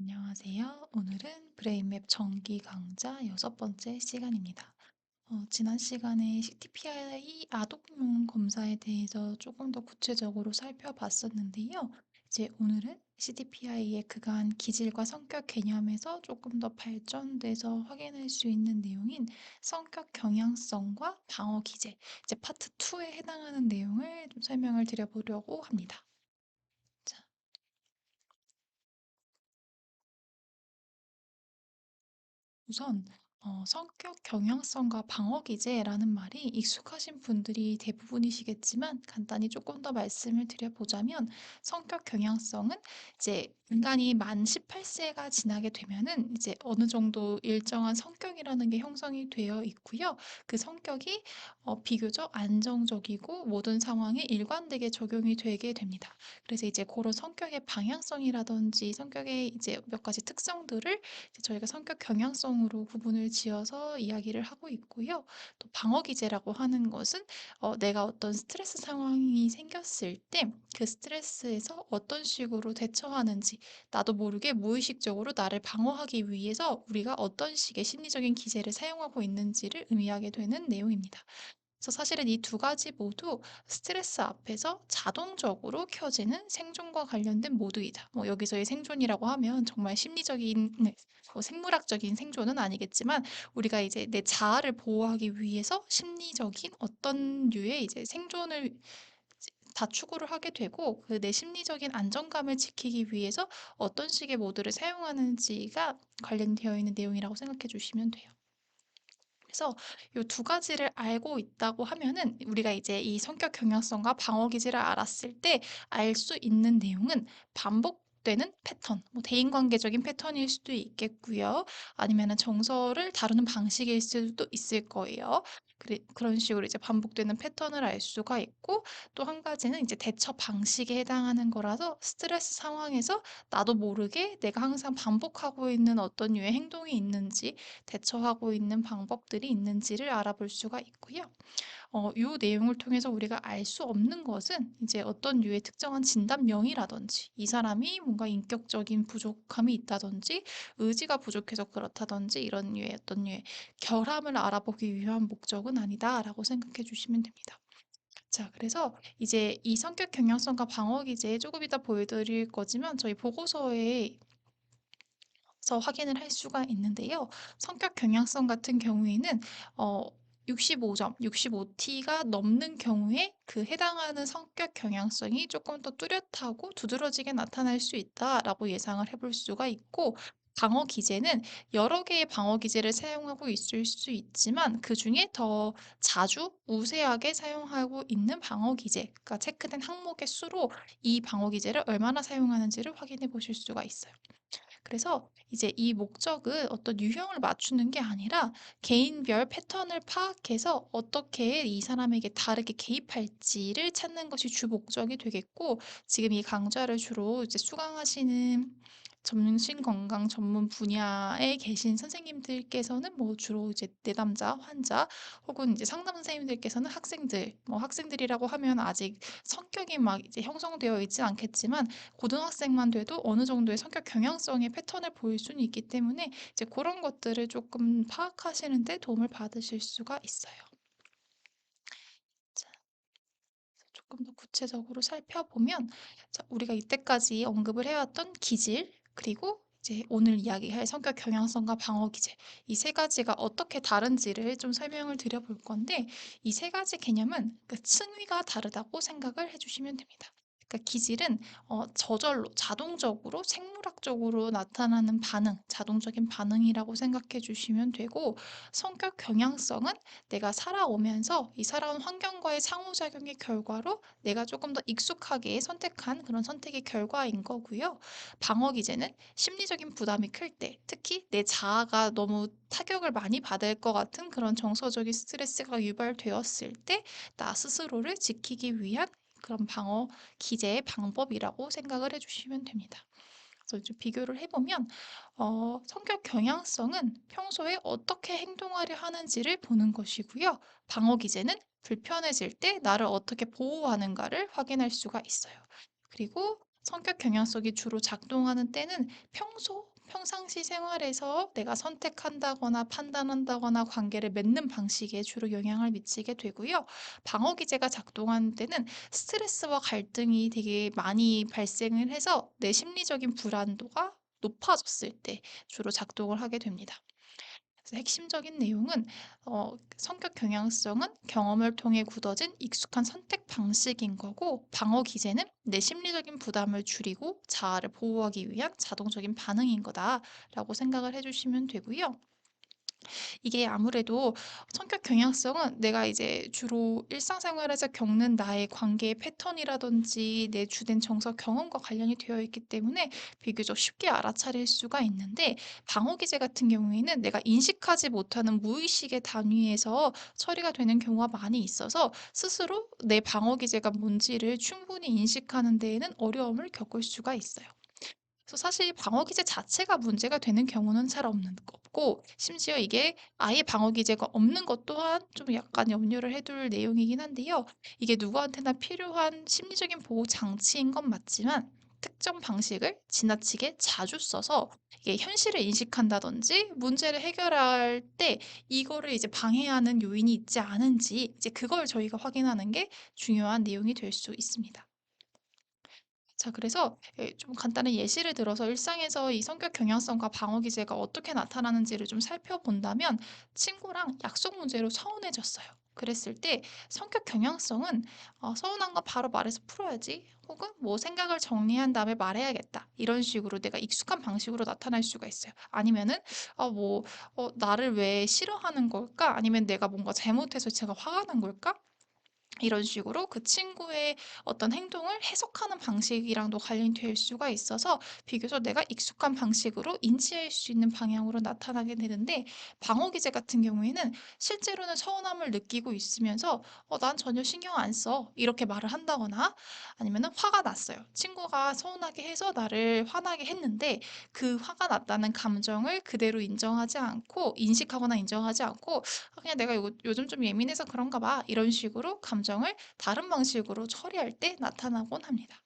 안녕하세요. 오늘은 브레인맵 정기 강좌 여섯 번째 시간입니다. 지난 시간에 CTPI 아동용 검사에 대해서 조금 더 구체적으로 살펴봤었는데요. 이제 오늘은 CTPI의 그간 기질과 성격 개념에서 조금 더 발전돼서 확인할 수 있는 내용인 성격 경향성과 방어 기제, 이제 파트 2에 해당하는 내용을 좀 설명을 드려보려고 합니다. 자, 우선 성격 경향성과 방어 기제라는 말이 익숙하신 분들이 대부분이시겠지만 간단히 조금 더 말씀을 드려보자면 성격 경향성은 이제 인간이 만 18세가 지나게 되면은 이제 어느 정도 일정한 성격이라는 게 형성이 되어 있고요. 그 성격이 비교적 안정적이고 모든 상황에 일관되게 적용이 되게 됩니다. 그래서 이제 그런 성격의 방향성이라든지 성격의 이제 몇 가지 특성들을 이제 저희가 성격 경향성으로 구분을 지어서 이야기를 하고 있고요. 또 방어 기제라고 하는 것은 내가 어떤 스트레스 상황이 생겼을 때 그 스트레스에서 어떤 식으로 대처하는지 나도 모르게 무의식적으로 나를 방어하기 위해서 우리가 어떤 식의 심리적인 기제를 사용하고 있는지를 의미하게 되는 내용입니다. 그래서 사실은 이 두 가지 모두 스트레스 앞에서 자동적으로 켜지는 생존과 관련된 모드이다. 뭐 여기서의 생존이라고 하면 정말 심리적인 네, 생물학적인 생존은 아니겠지만 우리가 이제 내 자아를 보호하기 위해서 심리적인 어떤 류의 이제 생존을 다 추구를 하게 되고 그 내 심리적인 안정감을 지키기 위해서 어떤 식의 모드를 사용하는지가 관련되어 있는 내용이라고 생각해 주시면 돼요. 그래서 요 두 가지를 알고 있다고 하면은 우리가 이제 이 성격 경향성과 방어 기제를 알았을 때 알 수 있는 내용은 반복되는 패턴, 뭐 대인관계적인 패턴일 수도 있겠고요. 아니면은 정서를 다루는 방식일 수도 있을 거예요. 그런 식으로 이제 반복되는 패턴을 알 수가 있고 또 한 가지는 이제 대처 방식에 해당하는 거라서 스트레스 상황에서 나도 모르게 내가 항상 반복하고 있는 어떤 류의 행동이 있는지 대처하고 있는 방법들이 있는지를 알아볼 수가 있고요. 요 내용을 통해서 우리가 알 수 없는 것은 이제 어떤 류의 특정한 진단명이라든지 이 사람이 뭔가 인격적인 부족함이 있다든지 의지가 부족해서 그렇다든지 이런 류의 어떤 류의 결함을 알아보기 위한 목적은 아니다라고 생각해 주시면 됩니다. 자, 그래서 이제 이 성격 경향성과 방어 기제 조금 이따 보여드릴 거지만 저희 보고서에 확인을 할 수가 있는데요. 성격 경향성 같은 경우에는 어 65점, 65T가 넘는 경우에 그 해당하는 성격 경향성이 조금 더 뚜렷하고 두드러지게 나타날 수 있다라고 예상을 해볼 수가 있고 방어 기제는 여러 개의 방어 기제를 사용하고 있을 수 있지만 그중에 더 자주 우세하게 사용하고 있는 방어 기제가 체크된 항목의 수로 이 방어 기제를 얼마나 사용하는지를 확인해 보실 수가 있어요. 그래서 이제 이 목적은 어떤 유형을 맞추는 게 아니라 개인별 패턴을 파악해서 어떻게 이 사람에게 다르게 개입할지를 찾는 것이 주 목적이 되겠고, 지금 이 강좌를 주로 이제 수강하시는 정신건강 전문 분야에 계신 선생님들께서는 뭐 주로 이제 내담자, 환자, 혹은 이제 상담 선생님들께서는 학생들, 뭐 학생들이라고 하면 아직 성격이 막 이제 형성되어 있지 않겠지만 고등학생만 돼도 어느 정도의 성격 경향성의 패턴을 보일 수는 있기 때문에 이제 그런 것들을 조금 파악하시는 데 도움을 받으실 수가 있어요. 자, 조금 더 구체적으로 살펴보면 자, 우리가 이때까지 언급을 해왔던 기질 그리고 이제 오늘 이야기할 성격 경향성과 방어 기제 이 세 가지가 어떻게 다른지를 좀 설명을 드려볼 건데 이 세 가지 개념은 그 층위가 다르다고 생각을 해주시면 됩니다. 그러니까 기질은 저절로 자동적으로 생물학적으로 나타나는 반응, 자동적인 반응이라고 생각해 주시면 되고 성격 경향성은 내가 살아오면서 이 살아온 환경과의 상호작용의 결과로 내가 조금 더 익숙하게 선택한 그런 선택의 결과인 거고요. 방어 기제는 심리적인 부담이 클 때, 특히 내 자아가 너무 타격을 많이 받을 것 같은 그런 정서적인 스트레스가 유발되었을 때, 나 스스로를 지키기 위한 그런 방어 기제의 방법이라고 생각을 해주시면 됩니다. 그래서 좀 비교를 해보면 성격 경향성은 평소에 어떻게 행동하려 하는지를 보는 것이고요. 방어 기제는 불편해질 때 나를 어떻게 보호하는가를 확인할 수가 있어요. 그리고 성격 경향성이 주로 작동하는 때는 평소 평상시 생활에서 내가 선택한다거나 판단한다거나 관계를 맺는 방식에 주로 영향을 미치게 되고요. 방어 기제가 작동하는 때는 스트레스와 갈등이 되게 많이 발생을 해서 내 심리적인 불안도가 높아졌을 때 주로 작동을 하게 됩니다. 그래서 핵심적인 내용은 성격 경향성은 경험을 통해 굳어진 익숙한 선택 방식인 거고, 방어 기제는 내 심리적인 부담을 줄이고 자아를 보호하기 위한 자동적인 반응인 거다라고 생각을 해주시면 되고요. 이게 아무래도 성격 경향성은 내가 이제 주로 일상생활에서 겪는 나의 관계의 패턴이라든지 내 주된 정서 경험과 관련이 되어 있기 때문에 비교적 쉽게 알아차릴 수가 있는데, 방어 기제 같은 경우에는 내가 인식하지 못하는 무의식의 단위에서 처리가 되는 경우가 많이 있어서 스스로 내 방어 기제가 뭔지를 충분히 인식하는 데에는 어려움을 겪을 수가 있어요. 그래서 사실 방어 기제 자체가 문제가 되는 경우는 잘 없고, 심지어 이게 아예 방어 기제가 없는 것 또한 좀 약간 염려를 해둘 내용이긴 한데요. 이게 누구한테나 필요한 심리적인 보호 장치인 건 맞지만, 특정 방식을 지나치게 자주 써서 이게 현실을 인식한다든지 문제를 해결할 때 이거를 이제 방해하는 요인이 있지 않은지, 이제 그걸 저희가 확인하는 게 중요한 내용이 될 수 있습니다. 자, 그래서 좀 간단한 예시를 들어서 일상에서 이 성격 경향성과 방어 기제가 어떻게 나타나는지를 좀 살펴본다면, 친구랑 약속 문제로 서운해졌어요. 그랬을 때 성격 경향성은 서운한 거 바로 말해서 풀어야지, 혹은 뭐 생각을 정리한 다음에 말해야겠다, 이런 식으로 내가 익숙한 방식으로 나타날 수가 있어요. 아니면은 뭐 나를 왜 싫어하는 걸까? 아니면 내가 뭔가 잘못해서 제가 화가 난 걸까? 이런 식으로 그 친구의 어떤 행동을 해석하는 방식이랑도 관련이 될 수가 있어서 비교적 내가 익숙한 방식으로 인지할 수 있는 방향으로 나타나게 되는데, 방어 기제 같은 경우에는 실제로는 서운함을 느끼고 있으면서 난 전혀 신경 안 써, 이렇게 말을 한다거나, 아니면은 화가 났어요. 친구가 서운하게 해서 나를 화나게 했는데 그 화가 났다는 감정을 그대로 인정하지 않고, 인식하거나 인정하지 않고, 그냥 내가 요즘 좀 예민해서 그런가 봐, 이런 식으로 감정을 다른 방식으로 처리할 때 나타나곤 합니다.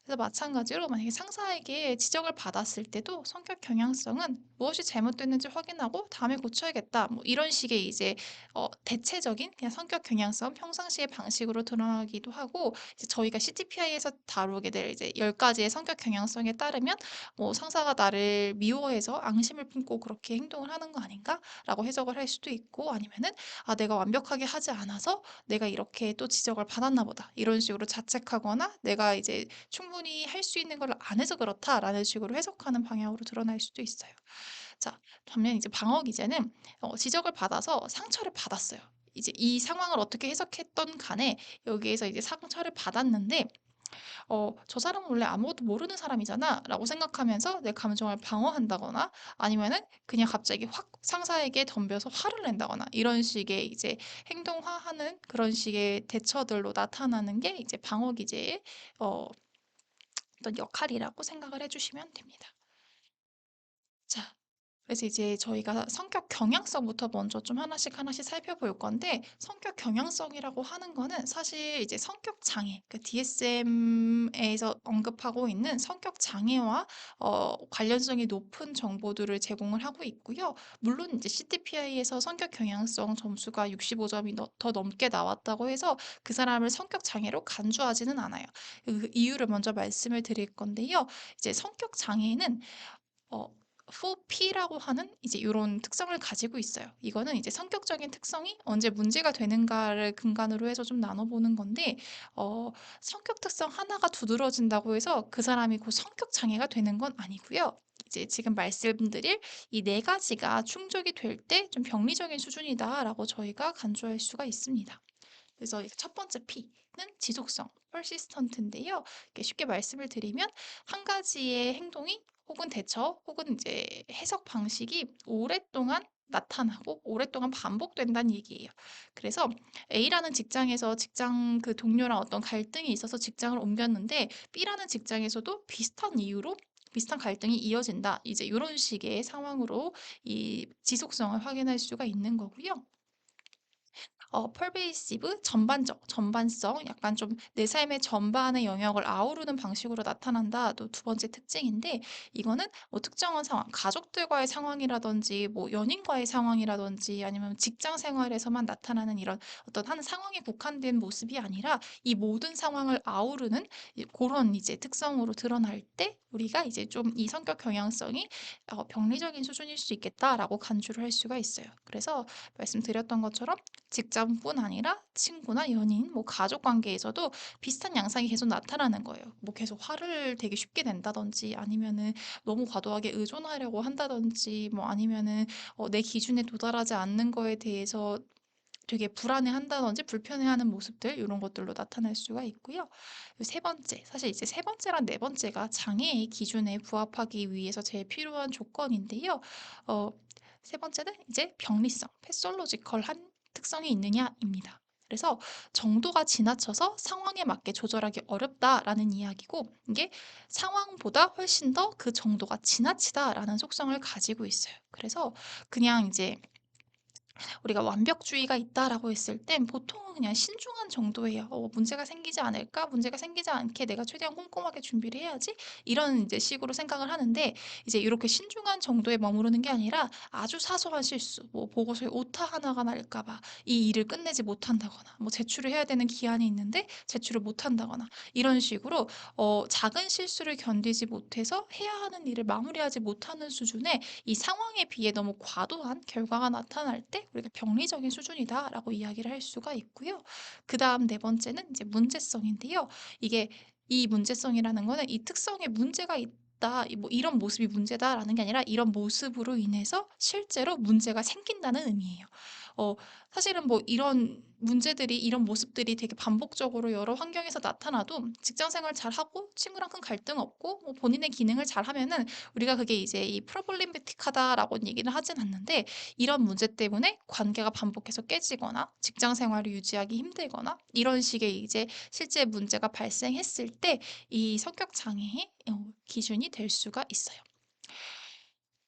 그래서 마찬가지로 만약에 상사에게 지적을 받았을 때도 성격 경향성은 무엇이 잘못됐는지 확인하고 다음에 고쳐야겠다, 뭐 이런 식의 이제 대체적인 그냥 성격 경향성 평상시의 방식으로 드러나기도 하고, 이제 저희가 CTPI에서 다루게 될 이제 10가지의 성격 경향성에 따르면 뭐 상사가 나를 미워해서 앙심을 품고 그렇게 행동을 하는 거 아닌가라고 해석을 할 수도 있고, 아니면은 내가 완벽하게 하지 않아서 내가 이렇게 또 지적을 받았나 보다, 이런 식으로 자책하거나 내가 이제 충분히 할 수 있는 걸 안 해서 그렇다라는 식으로 해석하는 방향으로 드러날 수도 있어요. 자, 반면 이제 방어 기제는 지적을 받아서 상처를 받았어요. 이제 이 상황을 어떻게 해석했던 간에 여기에서 이제 상처를 받았는데, '저 사람은 원래 아무것도 모르는 사람이잖아.'라고 생각하면서 내 감정을 방어한다거나, 아니면은 그냥 갑자기 확 상사에게 덤벼서 화를 낸다거나, 이런 식의 이제 행동화하는 그런 식의 대처들로 나타나는 게 이제 방어 기제의 어 어떤 역할이라고 생각을 해 주시면 됩니다. 자, 그래서 이제 저희가 성격 경향성부터 먼저 좀 하나씩 하나씩 살펴볼 건데, 성격 경향성이라고 하는 거는 사실 이제 성격 장애, 그 DSM에서 언급하고 있는 성격 장애와 관련성이 높은 정보들을 제공을 하고 있고요. 물론 이제 CTPI에서 성격 경향성 점수가 65점이 더 넘게 나왔다고 해서 그 사람을 성격 장애로 간주하지는 않아요. 그 이유를 먼저 말씀을 드릴 건데요. 이제 성격 장애는 어 4P라고 하는 이제 요런 특성을 가지고 있어요. 이거는 이제 성격적인 특성이 언제 문제가 되는가를 근간으로 해서 좀 나눠 보는 건데, 어 성격 특성 하나가 두드러진다고 해서 그 사람이 곧 성격 장애가 되는 건 아니고요. 이제 지금 말씀드릴 이 네 가지가 충족이 될 때 좀 병리적인 수준이다라고 저희가 간주할 수가 있습니다. 그래서 이제 첫 번째 P는 지속성, persistent인데요. 이렇게 쉽게 말씀을 드리면, 한 가지의 행동이 혹은 대처 혹은 이제 해석 방식이 오랫동안 나타나고 오랫동안 반복된다는 얘기예요. 그래서 A라는 직장에서 직장 그 동료랑 어떤 갈등이 있어서 직장을 옮겼는데, B라는 직장에서도 비슷한 이유로 비슷한 갈등이 이어진다, 이제 이런 식의 상황으로 이 지속성을 확인할 수가 있는 거고요. pervasive 전반적, 전반성 약간 좀 내 삶의 전반의 영역을 아우르는 방식으로 나타난다.도 두 번째 특징인데 이거는 뭐 특정한 상황, 가족들과의 상황이라든지 뭐 연인과의 상황이라든지 아니면 직장 생활에서만 나타나는 이런 어떤 한 상황에 국한된 모습이 아니라 이 모든 상황을 아우르는 고런 이제 특성으로 드러날 때 우리가 이제 좀 이 성격 경향성이 '병리적인 수준일 수 있겠다.'라고 간주를 할 수가 있어요. 그래서 말씀드렸던 것처럼 직장뿐 아니라 친구나 연인, 뭐 가족 관계에서도 비슷한 양상이 계속 나타나는 거예요. 뭐 계속 화를 되게 쉽게 낸다든지 아니면은 너무 과도하게 의존하려고 한다든지 뭐 아니면은 내 기준에 도달하지 않는 거에 대해서 되게 불안해한다든지 불편해하는 모습들 이런 것들로 나타날 수가 있고요. 세 번째, 사실 이제 세 번째랑 네 번째가 장애의 기준에 부합하기 위해서 제일 필요한 조건인데요. 어 세 번째는 이제 병리성, 패솔로지컬한 특성이 있느냐입니다. 그래서 정도가 지나쳐서 상황에 맞게 조절하기 어렵다라는 이야기고 이게 상황보다 훨씬 더 그 정도가 지나치다라는 속성을 가지고 있어요. 그래서 그냥 이제 우리가 완벽주의가 있다라고 했을 땐 보통은 그냥 신중한 정도예요. '문제가 생기지 않을까? 문제가 생기지 않게 내가 최대한 꼼꼼하게 준비를 해야지.' 이런 이제 식으로 생각을 하는데 이제 이렇게 신중한 정도에 머무르는 게 아니라 아주 사소한 실수, 뭐 보고서에 오타 하나가 날까 봐 이 일을 끝내지 못한다거나 뭐 제출을 해야 되는 기한이 있는데 제출을 못한다거나 이런 식으로 작은 실수를 견디지 못해서 해야 하는 일을 마무리하지 못하는 수준의 이 상황에 비해 너무 과도한 결과가 나타날 때 우리가 병리적인 수준이다라고 이야기를 할 수가 있고요. 그다음 네 번째는 이제 문제성인데요. 이게 이 문제성이라는 거는 이 특성에 문제가 있다, 뭐 이런 모습이 문제다라는 게 아니라 이런 모습으로 인해서 실제로 문제가 생긴다는 의미예요. 어, 사실은 뭐 이런 문제들이 이런 모습들이 되게 반복적으로 여러 환경에서 나타나도 직장 생활 잘하고 친구랑 큰 갈등 없고 뭐 본인의 기능을 잘하면은 우리가 그게 이제 이 problematic하다라고는 얘기를 하진 않는데 이런 문제 때문에 관계가 반복해서 깨지거나 직장 생활을 유지하기 힘들거나 이런 식의 이제 실제 문제가 발생했을 때 이 성격 장애의 기준이 될 수가 있어요.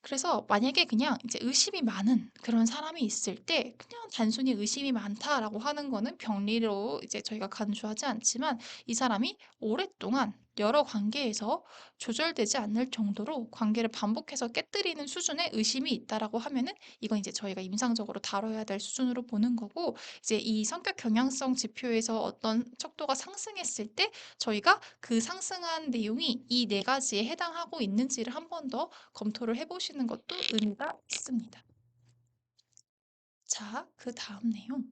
그래서 만약에 그냥 이제 의심이 많은 그런 사람이 있을 때 그냥 단순히 의심이 많다라고 하는 거는 병리로 이제 저희가 간주하지 않지만 이 사람이 오랫동안 여러 관계에서 조절되지 않을 정도로 관계를 반복해서 깨뜨리는 수준의 의심이 있다라고 하면은 이건 이제 저희가 임상적으로 다뤄야 될 수준으로 보는 거고 이제 이 성격 경향성 지표에서 어떤 척도가 상승했을 때 저희가 그 상승한 내용이 이 네 가지에 해당하고 있는지를 한번더 검토를 해 보시는 것도 의미가 있습니다. 자, 그다음 내용.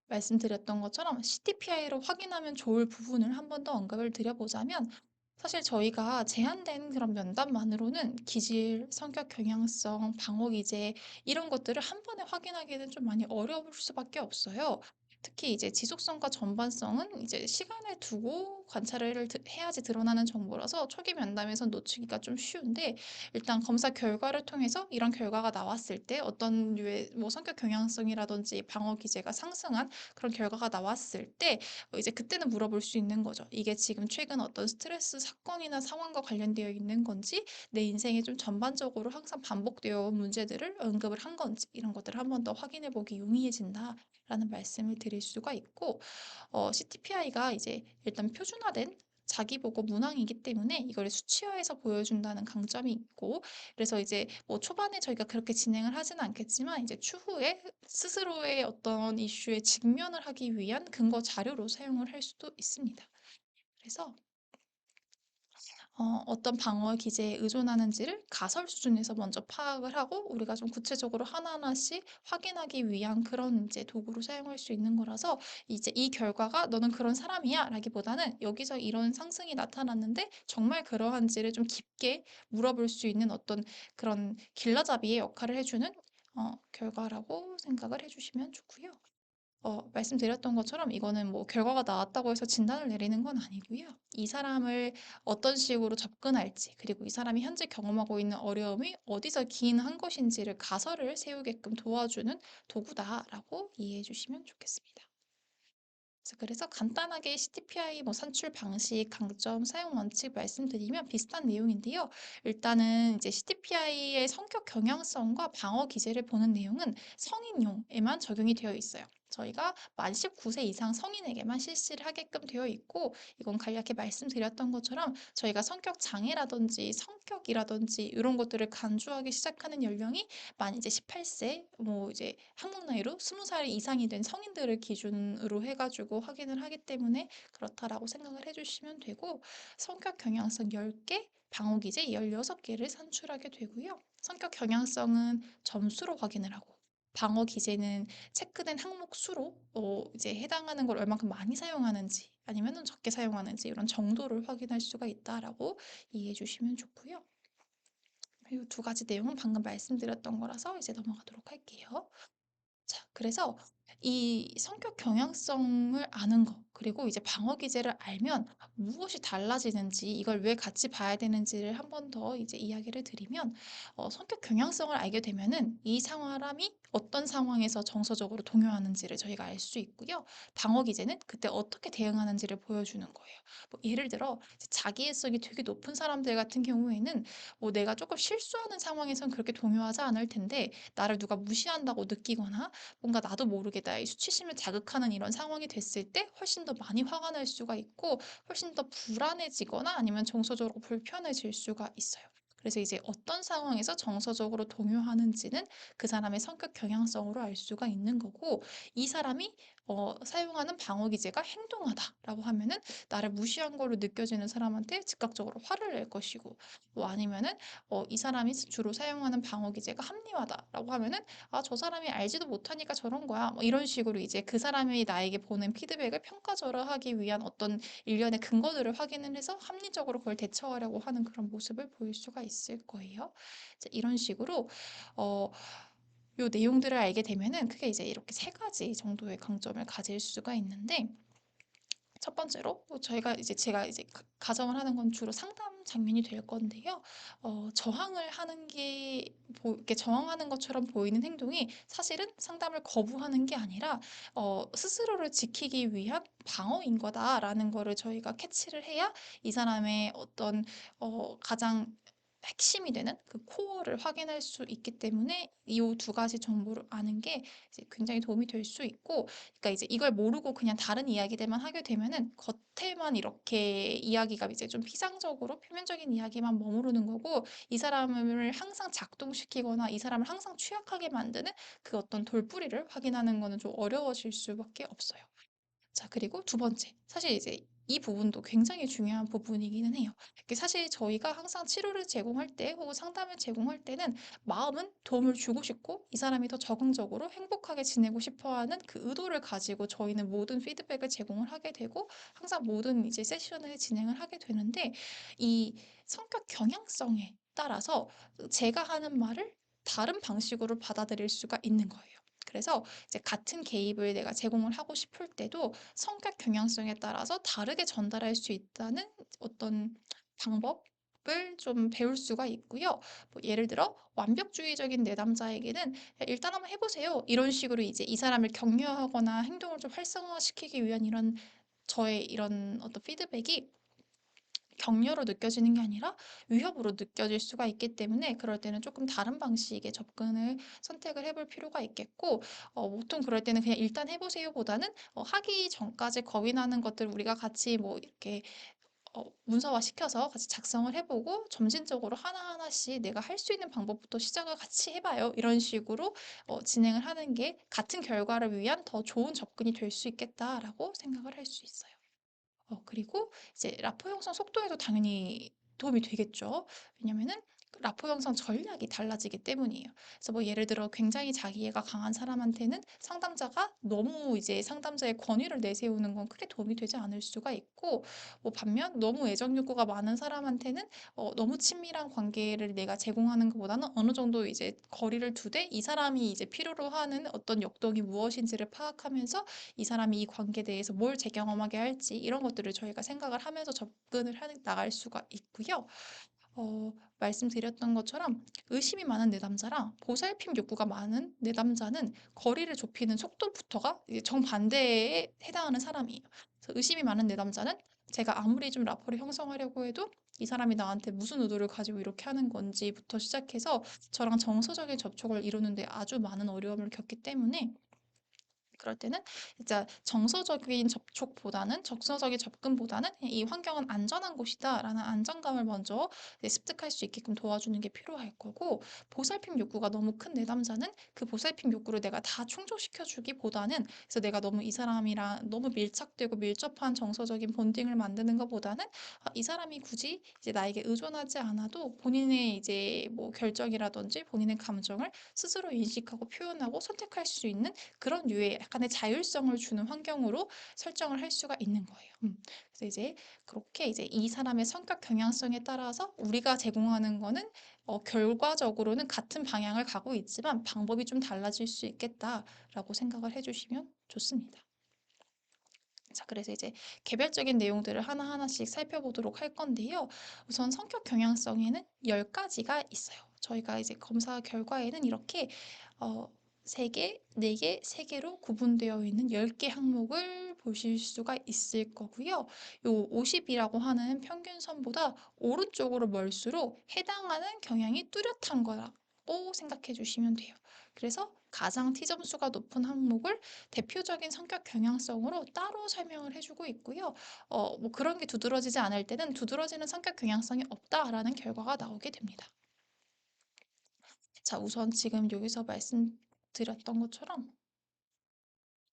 말씀드렸던 것처럼 CTPI로 확인하면 좋을 부분을 한 번 더 언급을 드려 보자면 사실 저희가 제한된 그런 면담만으로는 기질, 성격 경향성, 방어 기제 이런 것들을 한 번에 확인하기는 좀 많이 어려울 수밖에 없어요. 특히 이제 지속성과 전반성은 이제 시간을 두고 관찰을 해야지 드러나는 정보라서 초기 면담에선 놓치기가 좀 쉬운데 일단 검사 결과를 통해서 이런 결과가 나왔을 때 어떤 류의 뭐 성격 경향성이라든지 방어 기제가 상승한 그런 결과가 나왔을 때 이제 그때는 물어볼 수 있는 거죠. 이게 지금 최근 어떤 스트레스 사건이나 상황과 관련되어 있는 건지 내 인생에 좀 전반적으로 항상 반복되어 온 문제들을 언급을 한 건지 이런 것들을 한 번 더 확인해 보기 용이해진다라는 말씀을 드릴 수가 있고 CTPI가 이제 일단 표준화된 자기 보고 문항이기 때문에 이걸 수치화해서 보여준다는 강점이 있고 그래서 이제 뭐 초반에 저희가 그렇게 진행을 하지는 않겠지만 이제 추후에 스스로의 어떤 이슈에 직면을 하기 위한 근거 자료로 사용을 할 수도 있습니다. 그래서 어떤 방어 기제에 의존하는지를 가설 수준에서 먼저 파악을 하고 우리가 좀 구체적으로 하나하나씩 확인하기 위한 그런 이제 도구로 사용할 수 있는 거라서 이제 이 결과가 "너는 그런 사람이야."라기보다는 여기서 이런 상승이 나타났는데 정말 그러한지를 좀 깊게 물어볼 수 있는 어떤 그런 길라잡이의 역할을 해 주는 결과라고 생각을 해 주시면 좋고요. 말씀드렸던 것처럼 이거는 뭐 결과가 나왔다고 해서 진단을 내리는 건 아니고요. 이 사람을 어떤 식으로 접근할지, 그리고 이 사람이 현재 경험하고 있는 어려움이 어디서 기인한 것인지를 가설을 세우게끔 도와주는 도구다라고 이해해 주시면 좋겠습니다. 그래서 간단하게 CTPI 뭐 산출 방식, 강점, 사용 원칙 말씀드리면 비슷한 내용인데요. 일단은 이제 CTPI의 성격 경향성과 방어 기제를 보는 내용은 성인용에만 적용이 되어 있어요. 저희가 만 19세 이상 성인에게만 실시를 하게끔 되어 있고, 이건 간략히 말씀드렸던 것처럼 저희가 성격 장애라든지 성격이라든지 이런 것들을 간주하기 시작하는 연령이 만 이제 18세, 뭐 이제 한국 나이로 20살 이상이 된 성인들을 기준으로 해가지고 확인을 하기 때문에 그렇다라고 생각을 해주시면 되고, 성격 경향성 10개, 방어 기제 16개를 산출하게 되고요. 성격 경향성은 점수로 확인을 하고, 방어 기제는 체크된 항목 수로 이제 해당하는 걸 얼만큼 많이 사용하는지 아니면은 적게 사용하는지 이런 정도를 확인할 수가 있다라고 이해해 주시면 좋고요. 이 두 가지 내용은 방금 말씀드렸던 거라서 이제 넘어가도록 할게요. 자, 그래서 이 성격 경향성을 아는 거, 그리고 이제 방어 기제를 알면 무엇이 달라지는지, 이걸 왜 같이 봐야 되는지를 한 번 더 이제 이야기를 드리면, 성격 경향성을 알게 되면은 이 사람이 어떤 상황에서 정서적으로 동요하는지를 저희가 알 수 있고요. 방어 기제는 그때 어떻게 대응하는지를 보여주는 거예요. 뭐 예를 들어 이제 자기애성이 되게 높은 사람들 같은 경우에는 뭐 내가 조금 실수하는 상황에선 그렇게 동요하지 않을 텐데, 나를 누가 무시한다고 느끼거나 뭔가 나도 모르게 나의 수치심을 자극하는 이런 상황이 됐을 때 훨씬 더 많이 화가 날 수가 있고, 훨씬 더 불안해지거나 아니면 정서적으로 불편해질 수가 있어요. 그래서 이제 어떤 상황에서 정서적으로 동요하는지는 그 사람의 성격 경향성으로 알 수가 있는 거고, 이 사람이 사용하는 방어 기제가 행동하다라고 하면은 나를 무시한 걸로 느껴지는 사람한테 즉각적으로 화를 낼 것이고, 뭐 아니면은 이 사람이 주로 사용하는 방어 기제가 합리화다라고 하면은 아, 저 사람이 알지도 못하니까 저런 거야. 뭐 이런 식으로 이제 그 사람이 나에게 보낸 피드백을 평가절하하기 위한 어떤 일련의 근거들을 확인을 해서 합리적으로 그걸 대처하려고 하는 그런 모습을 보일 수가 있을 거예요. 이제 이런 식으로 어, 요 내용들을 알게 되면은 크게 이제 이렇게 세 가지 정도의 강점을 가질 수가 있는데, 첫 번째로 저희가 이제 제가 이제 가정을 하는 건 주로 상담 장면이 될 건데요. 저항을 하는 게 이렇게 저항하는 것처럼 보이는 행동이 사실은 상담을 거부하는 게 아니라 스스로를 지키기 위한 방어인 거다라는 거를 저희가 캐치를 해야 이 사람의 어떤 가장 핵심이 되는 그 코어를 확인할 수 있기 때문에 이 두 가지 정보를 아는 게 이제 굉장히 도움이 될 수 있고, 그러니까 이제 이걸 모르고 그냥 다른 이야기들만 하게 되면은 겉에만 이렇게 이야기가 이제 좀 피상적으로 표면적인 이야기만 머무르는 거고, 이 사람을 항상 작동시키거나 이 사람을 항상 취약하게 만드는 그 어떤 돌뿌리를 확인하는 거는 좀 어려워질 수밖에 없어요. 자, 그리고 두 번째. 사실 이제 이 부분도 굉장히 중요한 부분이기는 해요. 이게 사실 저희가 항상 치료를 제공할 때 혹은 상담을 제공할 때는 마음은 도움을 주고 싶고 이 사람이 더 적응적으로 행복하게 지내고 싶어 하는 그 의도를 가지고 저희는 모든 피드백을 제공을 하게 되고 항상 모든 이제 세션을 진행을 하게 되는데, 이 성격 경향성에 따라서 제가 하는 말을 다른 방식으로 받아들일 수가 있는 거예요. 그래서 이제 같은 개입을 내가 제공을 하고 싶을 때도 성격 경향성에 따라서 다르게 전달할 수 있다는 어떤 방법을 좀 배울 수가 있고요. 뭐 예를 들어 완벽주의적인 내담자에게는 "야, 일단 한번 해보세요." 이런 식으로 이제 이 사람을 격려하거나 행동을 좀 활성화시키기 위한 이런 저의 이런 어떤 피드백이 격려로 느껴지는 게 아니라 위협으로 느껴질 수가 있기 때문에, 그럴 때는 조금 다른 방식의 접근을 선택을 해볼 필요가 있겠고, 보통 그럴 때는 그냥 일단 해보세요 보다는 하기 전까지 겁이 나는 것들 우리가 같이 뭐 이렇게 문서화 시켜서 같이 작성을 해보고 점진적으로 하나하나씩 내가 할 수 있는 방법부터 시작을 같이 해봐요. 이런 식으로 진행을 하는 게 같은 결과를 위한 더 좋은 접근이 될 수 있겠다라고 생각을 할 수 있어요. 그리고 이제 라포 형성 속도에도 당연히 도움이 되겠죠. 왜냐면은 그 라포 형성 전략이 달라지기 때문이에요. 그래서 뭐 예를 들어 굉장히 자기애가 강한 사람한테는 상담자가 너무 이제 상담자의 권위를 내세우는 건 크게 도움이 되지 않을 수가 있고, 뭐 반면 너무 애정 욕구가 많은 사람한테는 너무 친밀한 관계를 내가 제공하는 것보다는 어느 정도 이제 거리를 두되 이 사람이 이제 필요로 하는 어떤 역동이 무엇인지를 파악하면서 이 사람이 이 관계에 대해서 뭘 재경험하게 할지 이런 것들을 저희가 생각을 하면서 접근을 나갈 수가 있고요. 말씀드렸던 것처럼 의심이 많은 내담자랑 보살핌 욕구가 많은 내담자는 거리를 좁히는 속도부터가 이제 정반대에 해당하는 사람이에요. 그래서 의심이 많은 내담자는 제가 아무리 좀 라포를 형성하려고 해도 이 사람이 나한테 무슨 의도를 가지고 이렇게 하는 건지부터 시작해서 저랑 정서적인 접촉을 이루는데 아주 많은 어려움을 겪기 때문에 그럴 때는 진짜 정서적인 접촉보다는 정서적인 접근보다는 그냥 '이 환경은 안전한 곳이다.'라는 안정감을 먼저 이제 습득할 수 있게끔 도와주는 게 필요할 거고, 보살핌 욕구가 너무 큰 내담자는 그 보살핌 욕구를 내가 다 충족시켜 주기보다는, 그래서 내가 너무 이 사람이랑 너무 밀착되고 밀접한 정서적인 본딩을 만드는 것보다는 이 사람이 굳이 이제 나에게 의존하지 않아도 본인의 이제 뭐 결정이라든지 본인의 감정을 스스로 인식하고 표현하고 선택할 수 있는 그런 류의 약간의 자율성을 주는 환경으로 설정을 할 수가 있는 거예요. 그래서 이제 그렇게 이제 이 사람의 성격 경향성에 따라서 우리가 제공하는 거는 결과적으로는 같은 방향을 가고 있지만 방법이 좀 달라질 수 있겠다라고 생각을 해주시면 좋습니다. 자, 그래서 이제 개별적인 내용들을 하나하나씩 살펴보도록 할 건데요. 우선 성격 경향성에는 10가지가 있어요. 저희가 이제 검사 결과에는 이렇게 어, 3개, 4개, 3개로 구분되어 있는 10개 항목을 보실 수가 있을 거고요. 요 50이라고 하는 평균선보다 오른쪽으로 멀수록 해당하는 경향이 뚜렷한 거라고 생각해 주시면 돼요. 그래서 가장 T점수가 높은 항목을 대표적인 성격 경향성으로 따로 설명을 해주고 있고요. 뭐 그런 게 두드러지지 않을 때는 두드러지는 성격 경향성이 없다라는 결과가 나오게 됩니다. 자, 우선 지금 여기서 말씀드렸던 것처럼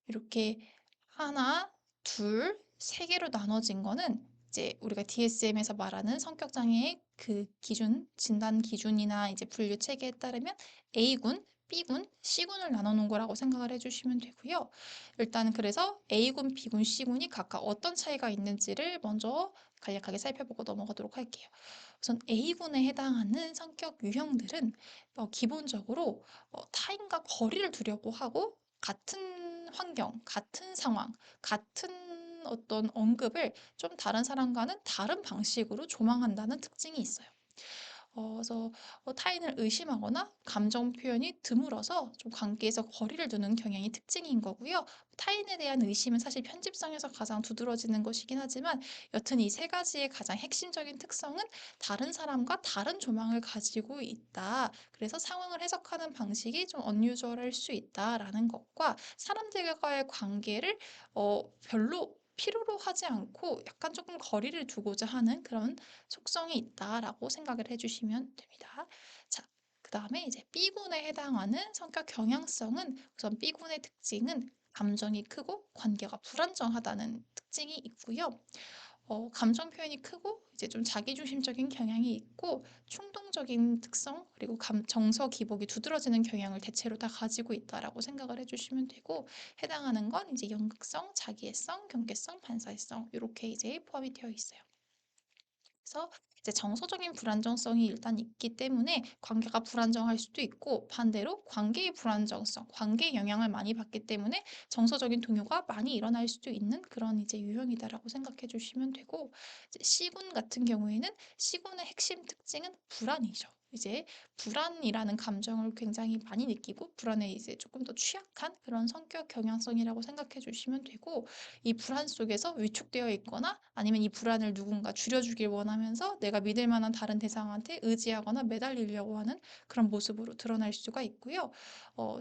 이렇게 하나, 둘, 세 개로 나눠진 거는 이제 우리가 DSM에서 말하는 성격 장애의 그 기준, 진단 기준이나 이제 분류 체계에 따르면 A군, B군, C군을 나눠 놓은 거라고 생각을 해주시면 되고요. 일단 그래서 A군, B군, C군이 각각 어떤 차이가 있는지를 먼저 간략하게 살펴보고 넘어가도록 할게요. 우선 A군에 해당하는 성격 유형들은 기본적으로 타인과 거리를 두려고 하고 같은 환경, 같은 상황, 같은 어떤 언급을 좀 다른 사람과는 다른 방식으로 조망한다는 특징이 있어요. 그래서 타인을 의심하거나 감정 표현이 드물어서 좀 관계에서 거리를 두는 경향이 특징인 거고요. 타인에 대한 의심은 사실 편집성에서 가장 두드러지는 것이긴 하지만 여튼 이 세 가지의 가장 핵심적인 특성은 다른 사람과 다른 조망을 가지고 있다. 그래서 상황을 해석하는 방식이 좀 언유저할 수 있다라는 것과 사람들과의 관계를 별로 필요로 하지 않고 약간 조금 거리를 두고자 하는 그런 속성이 있다라고 생각을 해주시면 됩니다. 자, 그 다음에 이제 B군에 해당하는 성격 경향성은 우선 B군의 특징은 감정이 크고 관계가 불안정하다는 특징이 있고요. 감정 표현이 크고 이제 좀 자기중심적인 경향이 있고 충동적인 특성 그리고 정서 기복이 두드러지는 경향을 대체로 다 가지고 있다라고 생각을 해주시면 되고, 해당하는 건 이제 연극성, 자기애성, 경계성, 반사회성 이렇게 이제 포함이 되어 있어요. 그래서 이제 정서적인 불안정성이 일단 있기 때문에 관계가 불안정할 수도 있고, 반대로 관계의 불안정성, 관계의 영향을 많이 받기 때문에 정서적인 동요가 많이 일어날 수도 있는 그런 이제 유형이다라고 생각해 주시면 되고, 이제 C군 같은 경우에는 C군의 핵심 특징은 불안이죠. 이제 불안이라는 감정을 굉장히 많이 느끼고 불안에 이제 조금 더 취약한 그런 성격 경향성이라고 생각해 주시면 되고, 이 불안 속에서 위축되어 있거나 아니면 이 불안을 누군가 줄여주길 원하면서 내가 믿을 만한 다른 대상한테 의지하거나 매달리려고 하는 그런 모습으로 드러날 수가 있고요.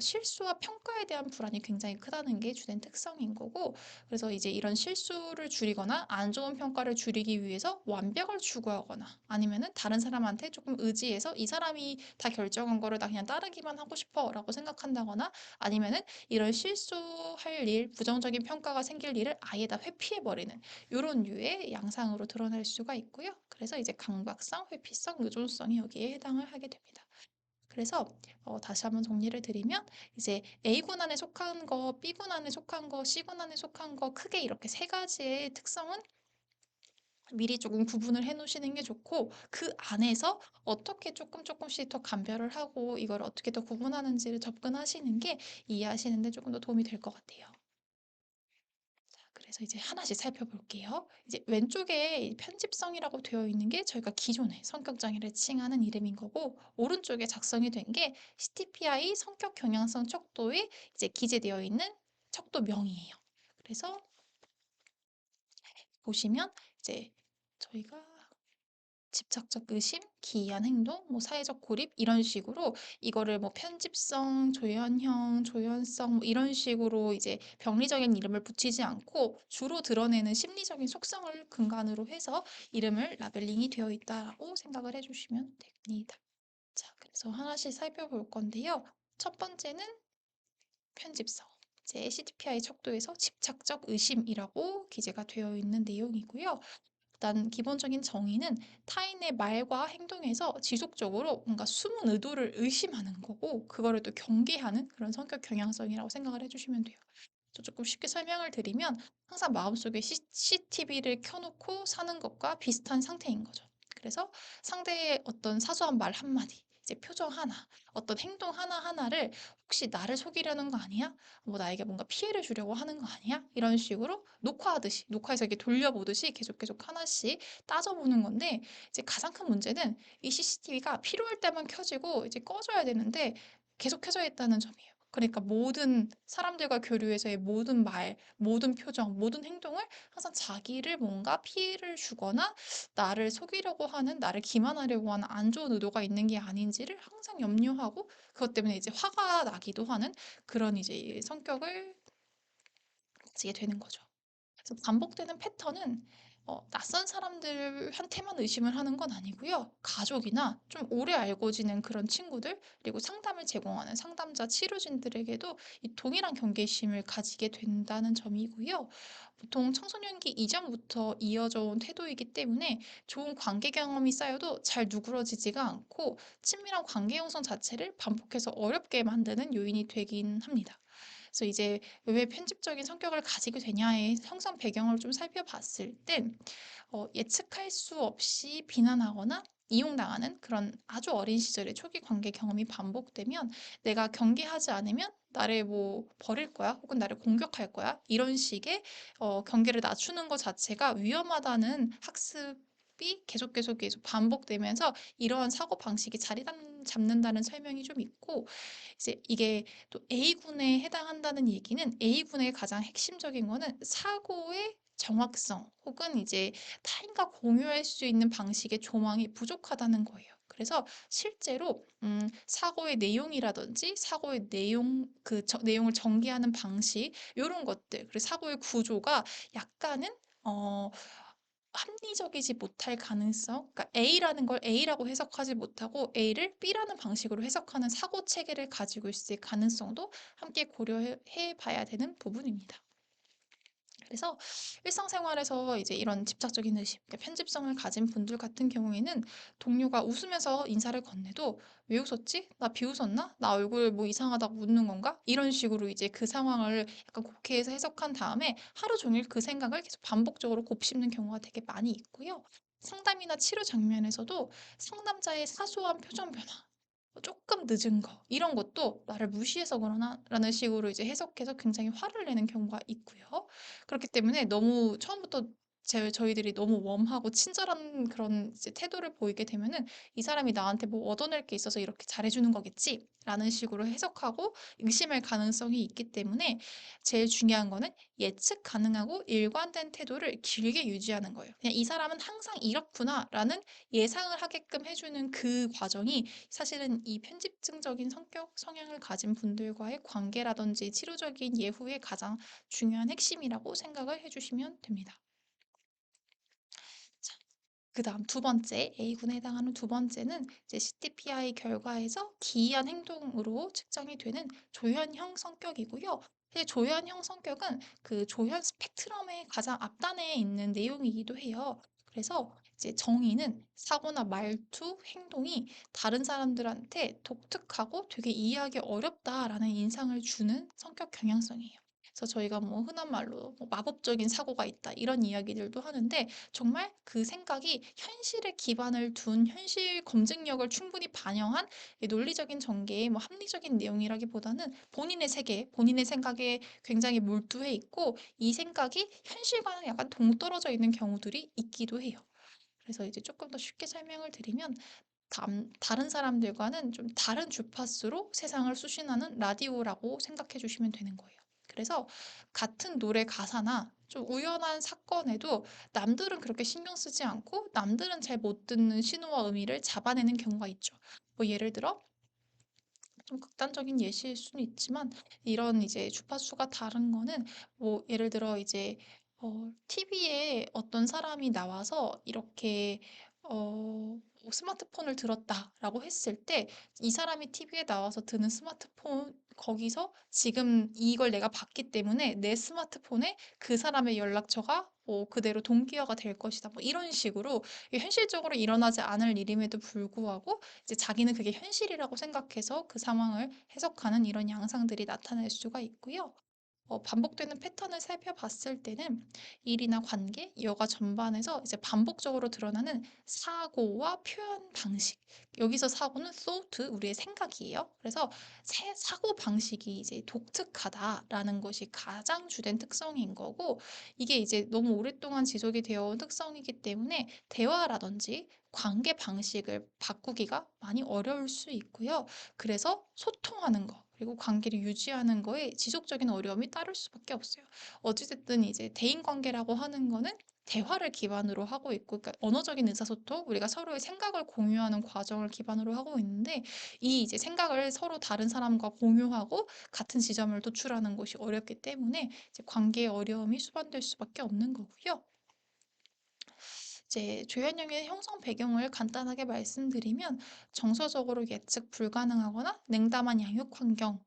실수와 평가에 대한 불안이 굉장히 크다는 게 주된 특성인 거고, 그래서 이제 이런 실수를 줄이거나 안 좋은 평가를 줄이기 위해서 완벽을 추구하거나 아니면은 다른 사람한테 조금 의지해서 이 사람이 다 결정한 거를 나 그냥 따르기만 하고 싶어라고 생각한다거나, 아니면은 이런 실수할 일, 부정적인 평가가 생길 일을 아예 다 회피해버리는 이런 류의 양상으로 드러날 수가 있고요. 그래서 이제 강박성, 회피성, 의존성이 여기에 해당을 하게 됩니다. 그래서 다시 한번 정리를 드리면 이제 A군 안에 속한 거, B군 안에 속한 거, C군 안에 속한 거 크게 이렇게 세 가지의 특성은 미리 조금 구분을 해 놓으시는 게 좋고, 그 안에서 어떻게 조금씩 더 감별을 하고 이걸 어떻게 더 구분하는지를 접근하시는 게 이해하시는 데 조금 더 도움이 될 것 같아요. 자, 그래서 이제 하나씩 살펴볼게요. 이제 왼쪽에 편집성이라고 되어 있는 게 저희가 기존에 성격 장애를 칭하는 이름인 거고, 오른쪽에 작성이 된 게 CTPI 성격 경향성 척도에 이제 기재되어 있는 척도명이에요. 그래서 보시면 이제 저희가 집착적 의심, 기이한 행동, 뭐 사회적 고립 이런 식으로 이거를 뭐 편집성, 조현형, 조현성 뭐 이런 식으로 이제 병리적인 이름을 붙이지 않고 주로 드러내는 심리적인 속성을 근간으로 해서 이름을 라벨링이 되어 있다고 생각을 해주시면 됩니다. 자, 그래서 하나씩 살펴볼 건데요. 첫 번째는 편집성. 이제 CTPI 척도에서 집착적 의심이라고 기재가 되어 있는 내용이고요. 일단 기본적인 정의는 타인의 말과 행동에서 지속적으로 뭔가 숨은 의도를 의심하는 거고, 그거를 또 경계하는 그런 성격 경향성이라고 생각을 해주시면 돼요. 저 조금 쉽게 설명을 드리면 항상 마음속에 CCTV를 켜놓고 사는 것과 비슷한 상태인 거죠. 그래서 상대의 어떤 사소한 말 한마디, 이제 표정 하나, 어떤 행동 하나하나를 혹시 나를 속이려는 거 아니야? 뭐 나에게 뭔가 피해를 주려고 하는 거 아니야? 이런 식으로 녹화하듯이, 녹화해서 이렇게 돌려보듯이 계속 하나씩 따져보는 건데, 이제 가장 큰 문제는 이 CCTV가 필요할 때만 켜지고 이제 꺼져야 되는데 계속 켜져 있다는 점이에요. 그러니까 모든 사람들과 교류에서의 모든 말, 모든 표정, 모든 행동을 항상 자기를 뭔가 피해를 주거나 나를 속이려고 하는, 나를 기만하려고 하는 안 좋은 의도가 있는 게 아닌지를 항상 염려하고 그것 때문에 이제 화가 나기도 하는 그런 이제 성격을 가지게 되는 거죠. 그래서 반복되는 패턴은 낯선 사람들한테만 의심을 하는 건 아니고요. 가족이나 좀 오래 알고 지낸 그런 친구들, 그리고 상담을 제공하는 상담자, 치료진들에게도 이 동일한 경계심을 가지게 된다는 점이고요. 보통 청소년기 이전부터 이어져 온 태도이기 때문에 좋은 관계 경험이 쌓여도 잘 누그러지지가 않고 친밀한 관계 형성 자체를 반복해서 어렵게 만드는 요인이 되긴 합니다. 그래서 이제 왜 편집적인 성격을 가지게 되냐의 형성 배경을 좀 살펴봤을 땐 예측할 수 없이 비난하거나 이용당하는 그런 아주 어린 시절의 초기 관계 경험이 반복되면 내가 경계하지 않으면 나를 뭐 버릴 거야 혹은 나를 공격할 거야 이런 식의 경계를 낮추는 것 자체가 위험하다는 학습이 계속 반복되면서 이러한 사고 방식이 자리 잡는다는 설명이 좀 있고 이제 이게 또 A군에 해당한다는 얘기는 A군의 가장 핵심적인 거는 사고의 정확성 혹은 이제 타인과 공유할 수 있는 방식의 조망이 부족하다는 거예요. 그래서 실제로 사고의 내용이라든지 사고의 내용 내용을 전개하는 방식 요런 것들 그리고 사고의 구조가 약간은 어 합리적이지 못할 가능성, 그러니까 A라는 걸 A라고 해석하지 못하고 A를 B라는 방식으로 해석하는 사고 체계를 가지고 있을 가능성도 함께 고려해 봐야 되는 부분입니다. 그래서 일상생활에서 이제 이런 집착적인 의심, 그러니까 편집성을 가진 분들 같은 경우에는 동료가 웃으면서 인사를 건네도 왜 웃었지? 나 비웃었나? 나 얼굴 뭐 이상하다고 웃는 건가? 이런 식으로 이제 그 상황을 약간 곡해해서 해석한 다음에 하루 종일 그 생각을 계속 반복적으로 곱씹는 경우가 되게 많이 있고요. 상담이나 치료 장면에서도 상담자의 사소한 표정 변화, 조금 늦은 거 이런 것도 나를 무시해서 그러나 라는 식으로 이제 해석해서 굉장히 화를 내는 경우가 있고요. 그렇기 때문에 너무 처음부터 저희들이 너무 웜하고 친절한 그런 이제 태도를 보이게 되면은 이 사람이 나한테 뭐 얻어낼 게 있어서 이렇게 잘해주는 거겠지? 라는 식으로 해석하고 의심할 가능성이 있기 때문에 제일 중요한 거는 예측 가능하고 일관된 태도를 길게 유지하는 거예요. 그냥 이 사람은 항상 이렇구나 라는 예상을 하게끔 해주는 그 과정이 사실은 이 편집증적인 성격, 성향을 가진 분들과의 관계라든지 치료적인 예후의 가장 중요한 핵심이라고 생각을 해주시면 됩니다. 자, 그다음 두 번째, A군에 해당하는 두 번째는 이제 CTPI 결과에서 기이한 행동으로 측정이 되는 조현형 성격이고요. 조현형 성격은 그 조현 스펙트럼의 가장 앞단에 있는 내용이기도 해요. 그래서 이제 정의는 사고나 말투, 행동이 다른 사람들한테 독특하고 되게 이해하기 어렵다라는 인상을 주는 성격 경향성이에요. 그래서 저희가 뭐 흔한 말로 뭐 마법적인 사고가 있다 이런 이야기들도 하는데 정말 그 생각이 현실에 기반을 둔 현실 검증력을 충분히 반영한 이 논리적인 전개의 뭐 합리적인 내용이라기보다는 본인의 세계, 본인의 생각에 굉장히 몰두해 있고 이 생각이 현실과는 약간 동떨어져 있는 경우들이 있기도 해요. 그래서 이제 조금 더 쉽게 설명을 드리면 다른 사람들과는 좀 다른 주파수로 세상을 수신하는 라디오라고 생각해 주시면 되는 거예요. 그래서 같은 노래 가사나 좀 우연한 사건에도 남들은 그렇게 신경 쓰지 않고 남들은 잘 못 듣는 신호와 의미를 잡아내는 경우가 있죠. 뭐 예를 들어 좀 극단적인 예시일 수는 있지만 이런 이제 주파수가 다른 거는 뭐 예를 들어 이제 TV에 어떤 사람이 나와서 이렇게 뭐 스마트폰을 들었다라고 했을 때 이 사람이 TV에 나와서 드는 스마트폰 거기서 지금 이걸 내가 봤기 때문에 내 스마트폰에 그 사람의 연락처가 뭐 그대로 동기화가 될 것이다. 뭐 이런 식으로 이게 현실적으로 일어나지 않을 일임에도 불구하고 이제 자기는 그게 현실이라고 생각해서 그 상황을 해석하는 이런 양상들이 나타날 수가 있고요. 반복되는 패턴을 살펴봤을 때는 일이나 관계, 여가 전반에서 이제 반복적으로 드러나는 사고와 표현 방식. 여기서 사고는 thought, 우리의 생각이에요. 그래서 사고 방식이 이제 독특하다라는 것이 가장 주된 특성인 거고, 이게 이제 너무 오랫동안 지속이 되어 온 특성이기 때문에 대화라든지 관계 방식을 바꾸기가 많이 어려울 수 있고요. 그래서 소통하는 거, 그리고 관계를 유지하는 거에 지속적인 어려움이 따를 수밖에 없어요. 어찌됐든 이제 대인관계라고 하는 거는 대화를 기반으로 하고 있고, 그러니까 언어적인 의사소통, 우리가 서로의 생각을 공유하는 과정을 기반으로 하고 있는데, 이 이제 생각을 서로 다른 사람과 공유하고 같은 지점을 도출하는 것이 어렵기 때문에 이제 관계의 어려움이 수반될 수밖에 없는 거고요. 이제 조현영의 형성 배경을 간단하게 말씀드리면 정서적으로 예측 불가능하거나 냉담한 양육 환경,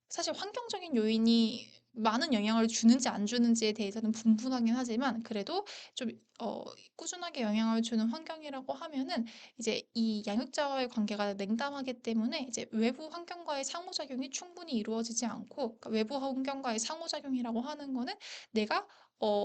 사실 환경적인 요인이 많은 영향을 주는지 안 주는지에 대해서는 분분하긴 하지만 그래도 좀 꾸준하게 영향을 주는 환경이라고 하면은 이제 이 양육자와의 관계가 냉담하기 때문에 이제 외부 환경과의 상호작용이 충분히 이루어지지 않고, 그러니까 외부 환경과의 상호작용이라고 하는 거는 내가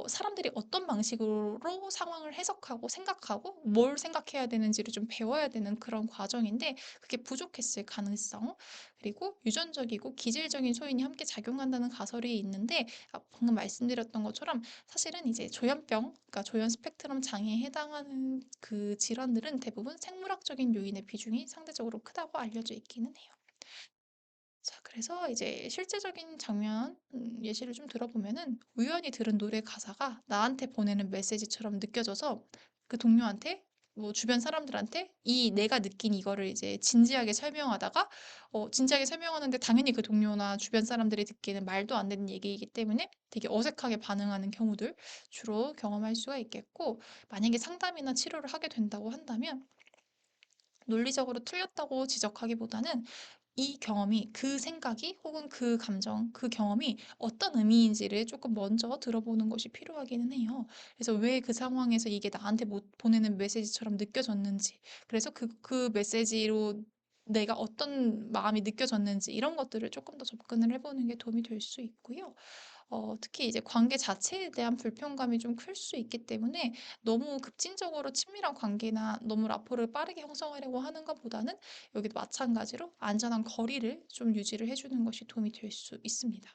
사람들이 어떤 방식으로 상황을 해석하고 생각하고 뭘 생각해야 되는지를 좀 배워야 되는 그런 과정인데 그게 부족했을 가능성, 그리고 유전적이고 기질적인 소인이 함께 작용한다는 가설이 있는데 방금 말씀드렸던 것처럼 사실은 이제 조현병, 그러니까 조현 스펙트럼 장애에 해당하는 그 질환들은 대부분 생물학적인 요인의 비중이 상대적으로 크다고 알려져 있기는 해요. 자, 그래서 이제 실제적인 장면 예시를 좀 들어보면은 우연히 들은 노래 가사가 나한테 보내는 메시지처럼 느껴져서 그 동료한테 뭐 주변 사람들한테 이 내가 느낀 이거를 이제 진지하게 설명하다가 진지하게 설명하는데 당연히 그 동료나 주변 사람들이 듣기에는 말도 안 되는 얘기이기 때문에 되게 어색하게 반응하는 경우들 주로 경험할 수가 있겠고, 만약에 상담이나 치료를 하게 된다고 한다면 논리적으로 틀렸다고 지적하기보다는 이 경험이, 그 생각이 혹은 그 감정, 그 경험이 어떤 의미인지를 조금 먼저 들어보는 것이 필요하기는 해요. 그래서 왜 그 상황에서 이게 나한테 못 보내는 메시지처럼 느껴졌는지, 그래서 그 메시지로 내가 어떤 마음이 느껴졌는지 이런 것들을 조금 더 접근을 해보는 게 도움이 될 수 있고요. 특히 이제 관계 자체에 대한 불편감이 좀 클 수 있기 때문에 너무 급진적으로 친밀한 관계나 너무 라포를 빠르게 형성하려고 하는 것보다는 여기도 마찬가지로 안전한 거리를 좀 유지를 해주는 것이 도움이 될 수 있습니다.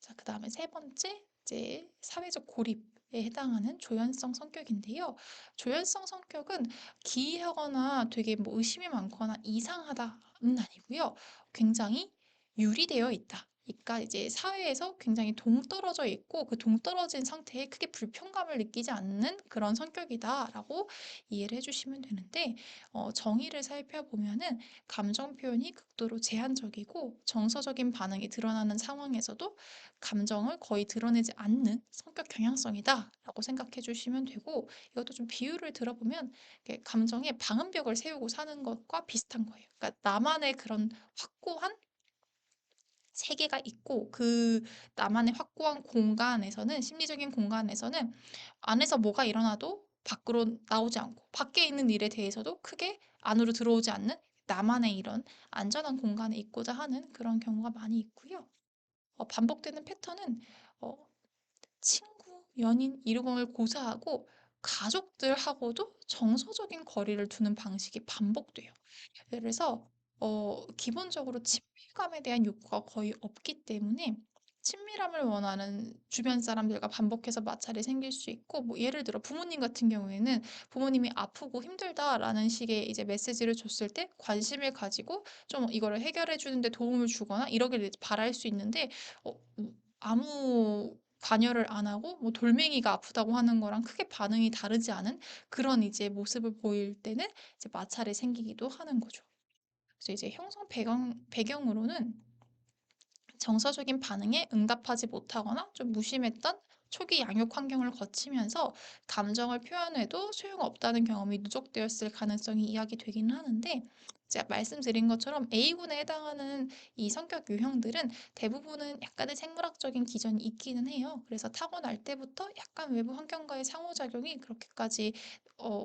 자, 그 다음에 세 번째, 이제 사회적 고립에 해당하는 조현성 성격인데요. 조현성 성격은 기이하거나 되게 뭐 의심이 많거나 이상하다는 아니고요. 굉장히 유리되어 있다. 그러니까 이제 사회에서 굉장히 동떨어져 있고 그 동떨어진 상태에 크게 불편감을 느끼지 않는 그런 성격이다라고 이해를 해주시면 되는데, 정의를 살펴보면은 감정 표현이 극도로 제한적이고 정서적인 반응이 드러나는 상황에서도 감정을 거의 드러내지 않는 성격 경향성이다라고 생각해 주시면 되고, 이것도 좀 비유를 들어보면 이렇게 감정에 방음벽을 세우고 사는 것과 비슷한 거예요. 그러니까 나만의 그런 확고한 세계가 있고 그 나만의 확고한 공간에서는, 심리적인 공간에서는 안에서 뭐가 일어나도 밖으로 나오지 않고 밖에 있는 일에 대해서도 크게 안으로 들어오지 않는 나만의 이런 안전한 공간에 있고자 하는 그런 경우가 많이 있고요. 반복되는 패턴은 어, 친구, 연인 이런 걸 고사하고 가족들하고도 정서적인 거리를 두는 방식이 반복돼요. 그래서 기본적으로 친밀감에 대한 욕구가 거의 없기 때문에 친밀함을 원하는 주변 사람들과 반복해서 마찰이 생길 수 있고, 뭐 예를 들어 부모님 같은 경우에는 부모님이 아프고 힘들다라는 식의 이제 메시지를 줬을 때 관심을 가지고 좀 이거를 해결해 주는데 도움을 주거나 이러길 바랄 수 있는데 아무 관여를 안 하고 뭐 돌멩이가 아프다고 하는 거랑 크게 반응이 다르지 않은 그런 이제 모습을 보일 때는 이제 마찰이 생기기도 하는 거죠. 그래서 이제 형성 배경으로는 정서적인 반응에 응답하지 못하거나 좀 무심했던 초기 양육 환경을 거치면서 감정을 표현해도 소용없다는 경험이 누적되었을 가능성이 이야기되기는 하는데, 제가 말씀드린 것처럼 A군에 해당하는 이 성격 유형들은 대부분은 약간의 생물학적인 기전이 있기는 해요. 그래서 타고날 때부터 약간 외부 환경과의 상호작용이 그렇게까지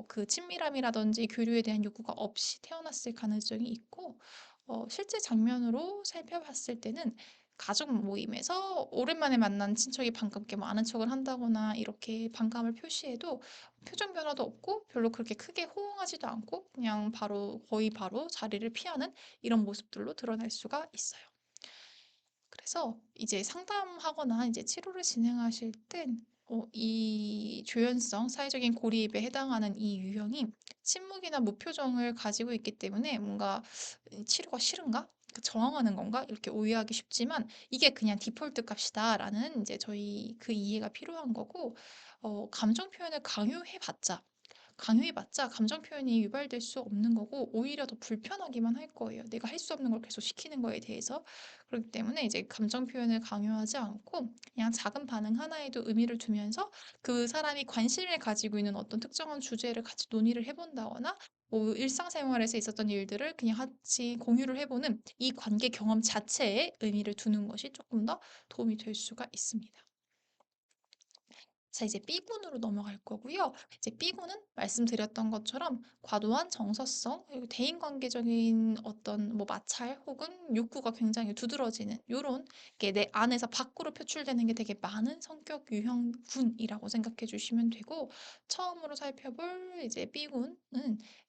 그 친밀함이라든지 교류에 대한 욕구가 없이 태어났을 가능성이 있고, 실제 장면으로 살펴봤을 때는 가족 모임에서 오랜만에 만난 친척이 반갑게 뭐 아는 척을 한다거나 이렇게 반감을 표시해도 표정 변화도 없고 별로 그렇게 크게 호응하지도 않고 그냥 거의 바로 자리를 피하는 이런 모습들로 드러날 수가 있어요. 그래서 이제 상담하거나 이제 치료를 진행하실 땐 이 조연성, 사회적인 고립에 해당하는 이 유형이 침묵이나 무표정을 가지고 있기 때문에 뭔가 '치료가 싫은가? 그 저항하는 건가?' 이렇게 오해하기 쉽지만 이게 그냥 디폴트 값이다라는 이제 저희 그 이해가 필요한 거고, 감정 표현을 강요해봤자 감정 표현이 유발될 수 없는 거고 오히려 더 불편하기만 할 거예요. 내가 할 수 없는 걸 계속 시키는 거에 대해서. 그렇기 때문에 이제 감정 표현을 강요하지 않고 그냥 작은 반응 하나에도 의미를 두면서 그 사람이 관심을 가지고 있는 어떤 특정한 주제를 같이 논의를 해본다거나 뭐 일상생활에서 있었던 일들을 그냥 같이 공유를 해보는 이 관계 경험 자체에 의미를 두는 것이 조금 더 도움이 될 수가 있습니다. 자, 이제 B군으로 넘어갈 거고요. 이제 B군은 말씀드렸던 것처럼 과도한 정서성, 그리고 대인관계적인 어떤 뭐 마찰 혹은 욕구가 굉장히 두드러지는 요런 게 내 안에서 밖으로 표출되는 게 되게 많은 성격 유형군이라고 생각해 주시면 되고, 처음으로 살펴볼 이제 B군은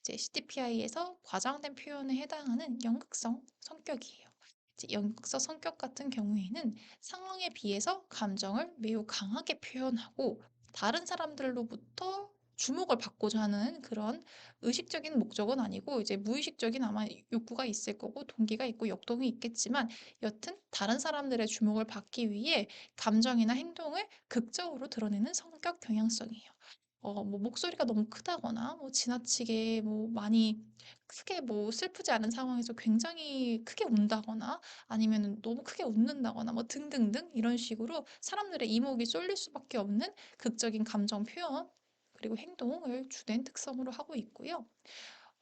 이제 CTPI에서 과장된 표현에 해당하는 연극성 성격이에요. 이제 연극성 성격 같은 경우에는 상황에 비해서 감정을 매우 강하게 표현하고 다른 사람들로부터 주목을 받고자 하는 그런 의식적인 목적은 아니고 이제 무의식적인 아마 욕구가 있을 거고 동기가 있고 역동이 있겠지만, 여튼 다른 사람들의 주목을 받기 위해 감정이나 행동을 극적으로 드러내는 성격 경향성이에요. 뭐 목소리가 너무 크다거나 뭐 지나치게 뭐 많이 크게 뭐 슬프지 않은 상황에서 굉장히 크게 운다거나 아니면은 너무 크게 웃는다거나 뭐 등등등 이런 식으로 사람들의 이목이 쏠릴 수밖에 없는 극적인 감정 표현 그리고 행동을 주된 특성으로 하고 있고요.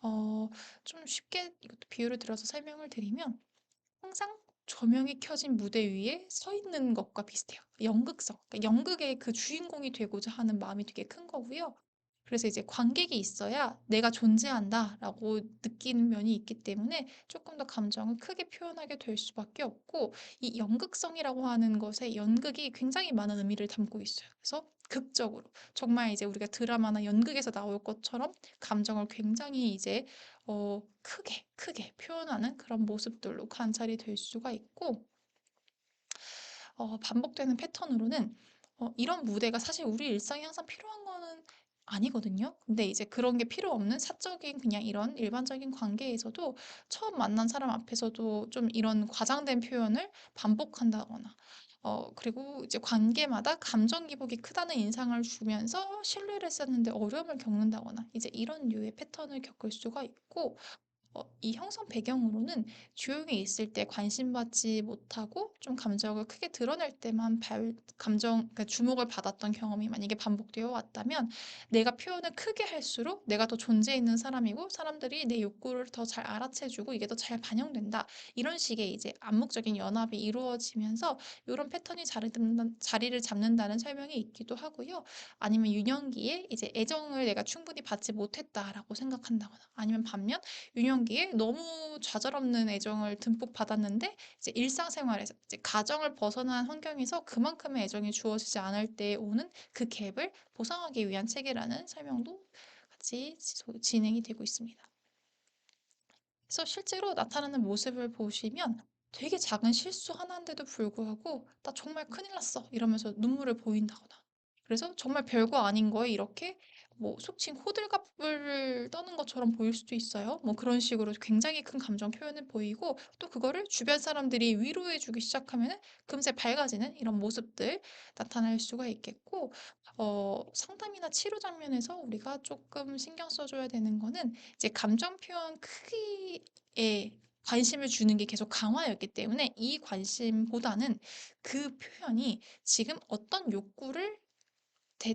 어, 좀 쉽게 이것도 비유를 들어서 설명을 드리면 항상 조명이 켜진 무대 위에 서 있는 것과 비슷해요. 연극성. 그러니까 연극의 그 주인공이 되고자 하는 마음이 되게 큰 거고요. 그래서 이제 관객이 있어야 내가 존재한다라고 느끼는 면이 있기 때문에 조금 더 감정을 크게 표현하게 될 수밖에 없고, 이 연극성이라고 하는 것에 연극이 굉장히 많은 의미를 담고 있어요. 그래서 극적으로 정말 이제 우리가 드라마나 연극에서 나올 것처럼 감정을 굉장히 이제 크게 표현하는 그런 모습들로 관찰이 될 수가 있고, 반복되는 패턴으로는 이런 무대가 사실 우리 일상에 항상 필요한 거는 아니거든요. 근데 이제 그런 게 필요 없는 사적인 그냥 이런 일반적인 관계에서도 처음 만난 사람 앞에서도 좀 이런 과장된 표현을 반복한다거나 그리고 이제 관계마다 감정 기복이 크다는 인상을 주면서 신뢰를 쌓는데 어려움을 겪는다거나 이제 이런 류의 패턴을 겪을 수가 있고, 이 형성 배경으로는 조용히 있을 때 관심받지 못하고 좀 감정을 크게 드러낼 때만 그러니까 주목을 받았던 경험이 만약에 반복되어 왔다면 내가 표현을 크게 할수록 내가 더 존재 있는 사람이고 사람들이 내 욕구를 더 잘 알아채주고 이게 더 잘 반영된다. 이런 식의 이제 암묵적인 연합이 이루어지면서 이런 패턴이 자리를 잡는다는 설명이 있기도 하고요. 아니면 유년기에 이제 애정을 내가 충분히 받지 못했다라고 생각한다거나 아니면 반면 유년기에 너무 좌절없는 애정을 듬뿍 받았는데 이제 일상생활에서 이제 가정을 벗어난 환경에서 그만큼의 애정이 주어지지 않을 때 오는 그 갭을 보상하기 위한 체계라는 설명도 같이 진행이 되고 있습니다. 그래서 실제로 나타나는 모습을 보시면 되게 작은 실수 하나인데도 불구하고 나 정말 큰일 났어 이러면서 눈물을 보인다거나, 그래서 정말 별거 아닌 거에 이렇게 뭐 속칭 호들갑을 떠는 것처럼 보일 수도 있어요. 뭐 그런 식으로 굉장히 큰 감정 표현을 보이고 또 그거를 주변 사람들이 위로해 주기 시작하면은 금세 밝아지는 이런 모습들 나타날 수가 있겠고 상담이나 치료 장면에서 우리가 조금 신경 써 줘야 되는 거는 이제 감정 표현 크기에 관심을 주는 게 계속 강화였기 때문에 이 관심보다는 그 표현이 지금 어떤 욕구를 대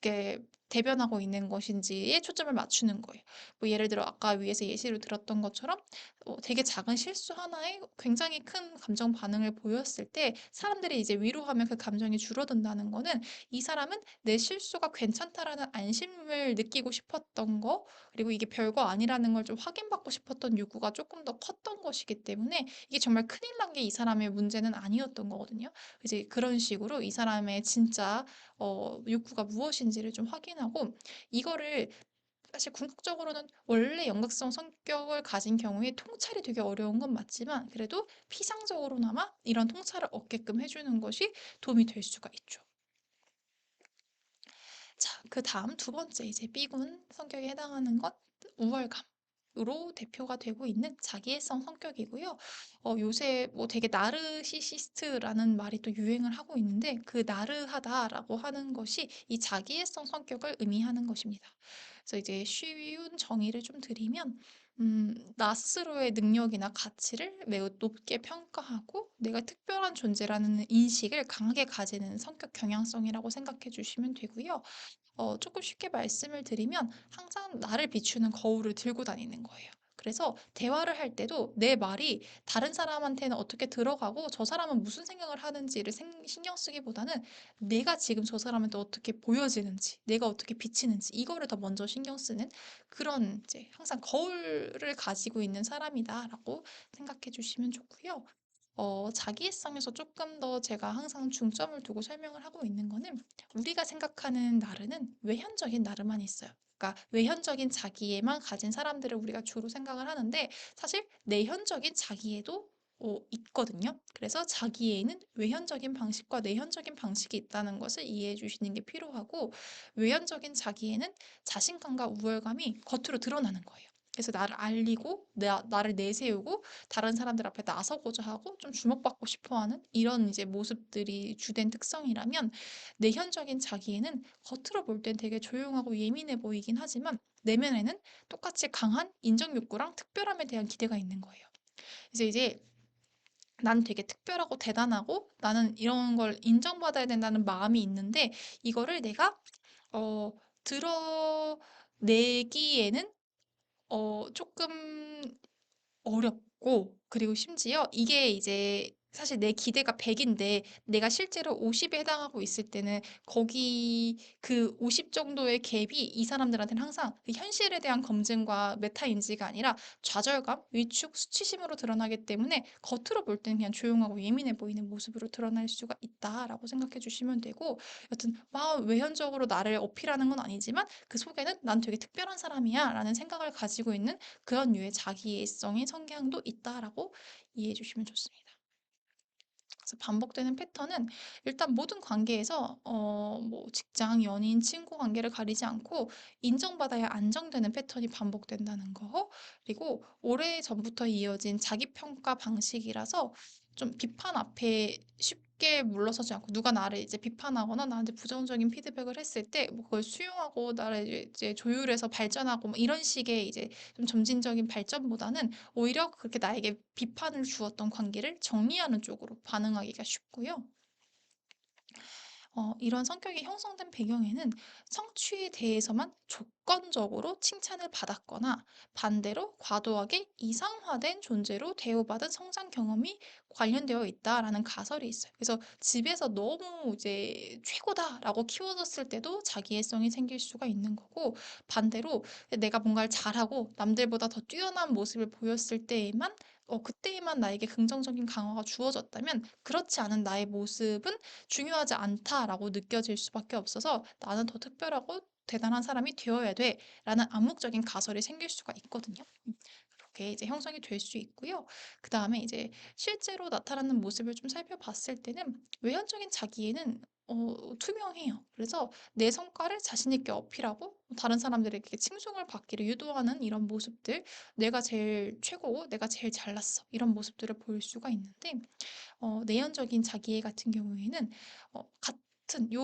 이렇게 대변하고 있는 것인지에 초점을 맞추는 거예요. 뭐 예를 들어 아까 위에서 예시로 들었던 것처럼 되게 작은 실수 하나에 굉장히 큰 감정 반응을 보였을 때 사람들이 이제 위로하면 그 감정이 줄어든다는 거는 이 사람은 '내 실수가 괜찮다.'라는 안심을 느끼고 싶었던 거 그리고 이게 별거 아니라는 걸 좀 확인받고 싶었던 욕구가 조금 더 컸던 것이기 때문에 이게 정말 큰일 난 게 이 사람의 문제는 아니었던 거거든요. 이제 그런 식으로 이 사람의 진짜 욕구가 무엇인지를 좀 확인하고 이거를 사실 궁극적으로는 원래 연극성 성격을 가진 경우에 통찰이 되게 어려운 건 맞지만 그래도 피상적으로나마 이런 통찰을 얻게끔 해 주는 것이 도움이 될 수가 있죠. 자, 그다음 두 번째 이제 B군 성격에 해당하는 것 우월감으로 대표가 되고 있는 자기애성 성격이고요. 요새 뭐 되게 나르시시스트라는 말이 또 유행을 하고 있는데 그 나르하다라고 하는 것이 이 자기애성 성격을 의미하는 것입니다. 그래서 이제 쉬운 정의를 좀 드리면 나 스스로의 능력이나 가치를 매우 높게 평가하고 내가 특별한 존재라는 인식을 강하게 가지는 성격 경향성이라고 생각해 주시면 되고요. 조금 쉽게 말씀을 드리면 항상 나를 비추는 거울을 들고 다니는 거예요. 그래서 대화를 할 때도 내 말이 다른 사람한테는 어떻게 들어가고 저 사람은 무슨 생각을 하는지를 신경 쓰기보다는 내가 지금 저 사람한테 어떻게 보여지는지, 내가 어떻게 비치는지 이거를 더 먼저 신경 쓰는 그런 이제 항상 거울을 가지고 있는 사람이다라고 생각해 주시면 좋고요. 자기애성에서 조금 더 제가 항상 중점을 두고 설명을 하고 있는 거는 우리가 생각하는 나르는 외현적인 나르만 있어요. 그러니까 외현적인 자기애만 가진 사람들을 우리가 주로 생각을 하는데 사실 내현적인 자기애도 있거든요. 그래서 자기애에는 외현적인 방식과 내현적인 방식이 있다는 것을 이해해 주시는 게 필요하고 외현적인 자기애는 자신감과 우월감이 겉으로 드러나는 거예요. 그래서 나를 알리고 나를 내세우고 다른 사람들 앞에 나서고자 하고 좀 주목받고 싶어 하는 이런 이제 모습들이 주된 특성이라면 내현적인 자기애는 겉으로 볼 땐 되게 조용하고 예민해 보이긴 하지만 내면에는 똑같이 강한 인정 욕구랑 특별함에 대한 기대가 있는 거예요. 그래서 이제 난 되게 특별하고 대단하고 나는 이런 걸 인정받아야 된다는 마음이 있는데 이거를 내가 어 드러내기에는 조금 어렵고 그리고 심지어 이게 이제 사실 내 기대가 100 인데 내가 실제로 50에 해당하고 있을 때는 거기 그 50 정도의 갭이 이 사람들한테는 항상 그 현실에 대한 검증과 메타 인지가 아니라 좌절감, 위축, 수치심으로 드러나기 때문에 겉으로 볼 때는 그냥 조용하고 예민해 보이는 모습으로 드러날 수가 있다라고 생각해 주시면 되고 여튼 막 외현적으로 나를 어필하는 건 아니지만 그 속에는 '난 되게 특별한 사람이야.'라는 생각을 가지고 있는 그런 류의 자기애성의 성향도 있다라고 이해해 주시면 좋습니다. 그래서 반복되는 패턴은 일단 모든 관계에서 뭐 직장, 연인, 친구 관계를 가리지 않고 인정받아야 안정되는 패턴이 반복된다는 거. 그리고 오래전부터 이어진 자기 평가 방식이라서 좀 비판 앞에 쉽게 물러서지 않고 누가 나를 이제 비판하거나 나한테 부정적인 피드백을 했을 때 뭐 그걸 수용하고 나를 이제 조율해서 발전하고 뭐 이런 식의 이제 좀 점진적인 발전보다는 오히려 그렇게 나에게 비판을 주었던 관계를 정리하는 쪽으로 반응하기가 쉽고요. 이런 성격이 형성된 배경에는 성취에 대해서만 조건적으로 칭찬을 받았거나 반대로 과도하게 이상화된 존재로 대우받은 성장 경험이 관련되어 있다라는 가설이 있어요. 그래서 집에서 너무 이제 최고다라고 키워졌을 때도 자기애성이 생길 수가 있는 거고 반대로 내가 뭔가를 잘하고 남들보다 더 뛰어난 모습을 보였을 때에만 그때에만 나에게 긍정적인 강화가 주어졌다면 그렇지 않은 나의 모습은 중요하지 않다라고 느껴질 수밖에 없어서 '나는 더 특별하고 대단한 사람이 되어야 돼.'라는 암묵적인 가설이 생길 수가 있거든요. 그렇게 이제 형성이 될 수 있고요. 그다음에 이제 실제로 나타나는 모습을 좀 살펴봤을 때는 외현적인 자기애는 투명해요. 그래서 내 성과를 자신 있게 어필하고 다른 사람들에게 칭송을 받기를 유도하는 이런 모습들, '내가 제일 최고고 내가 제일 잘났어.' 이런 모습들을 보일 수가 있는데, 내연적인 자기애 같은 경우에는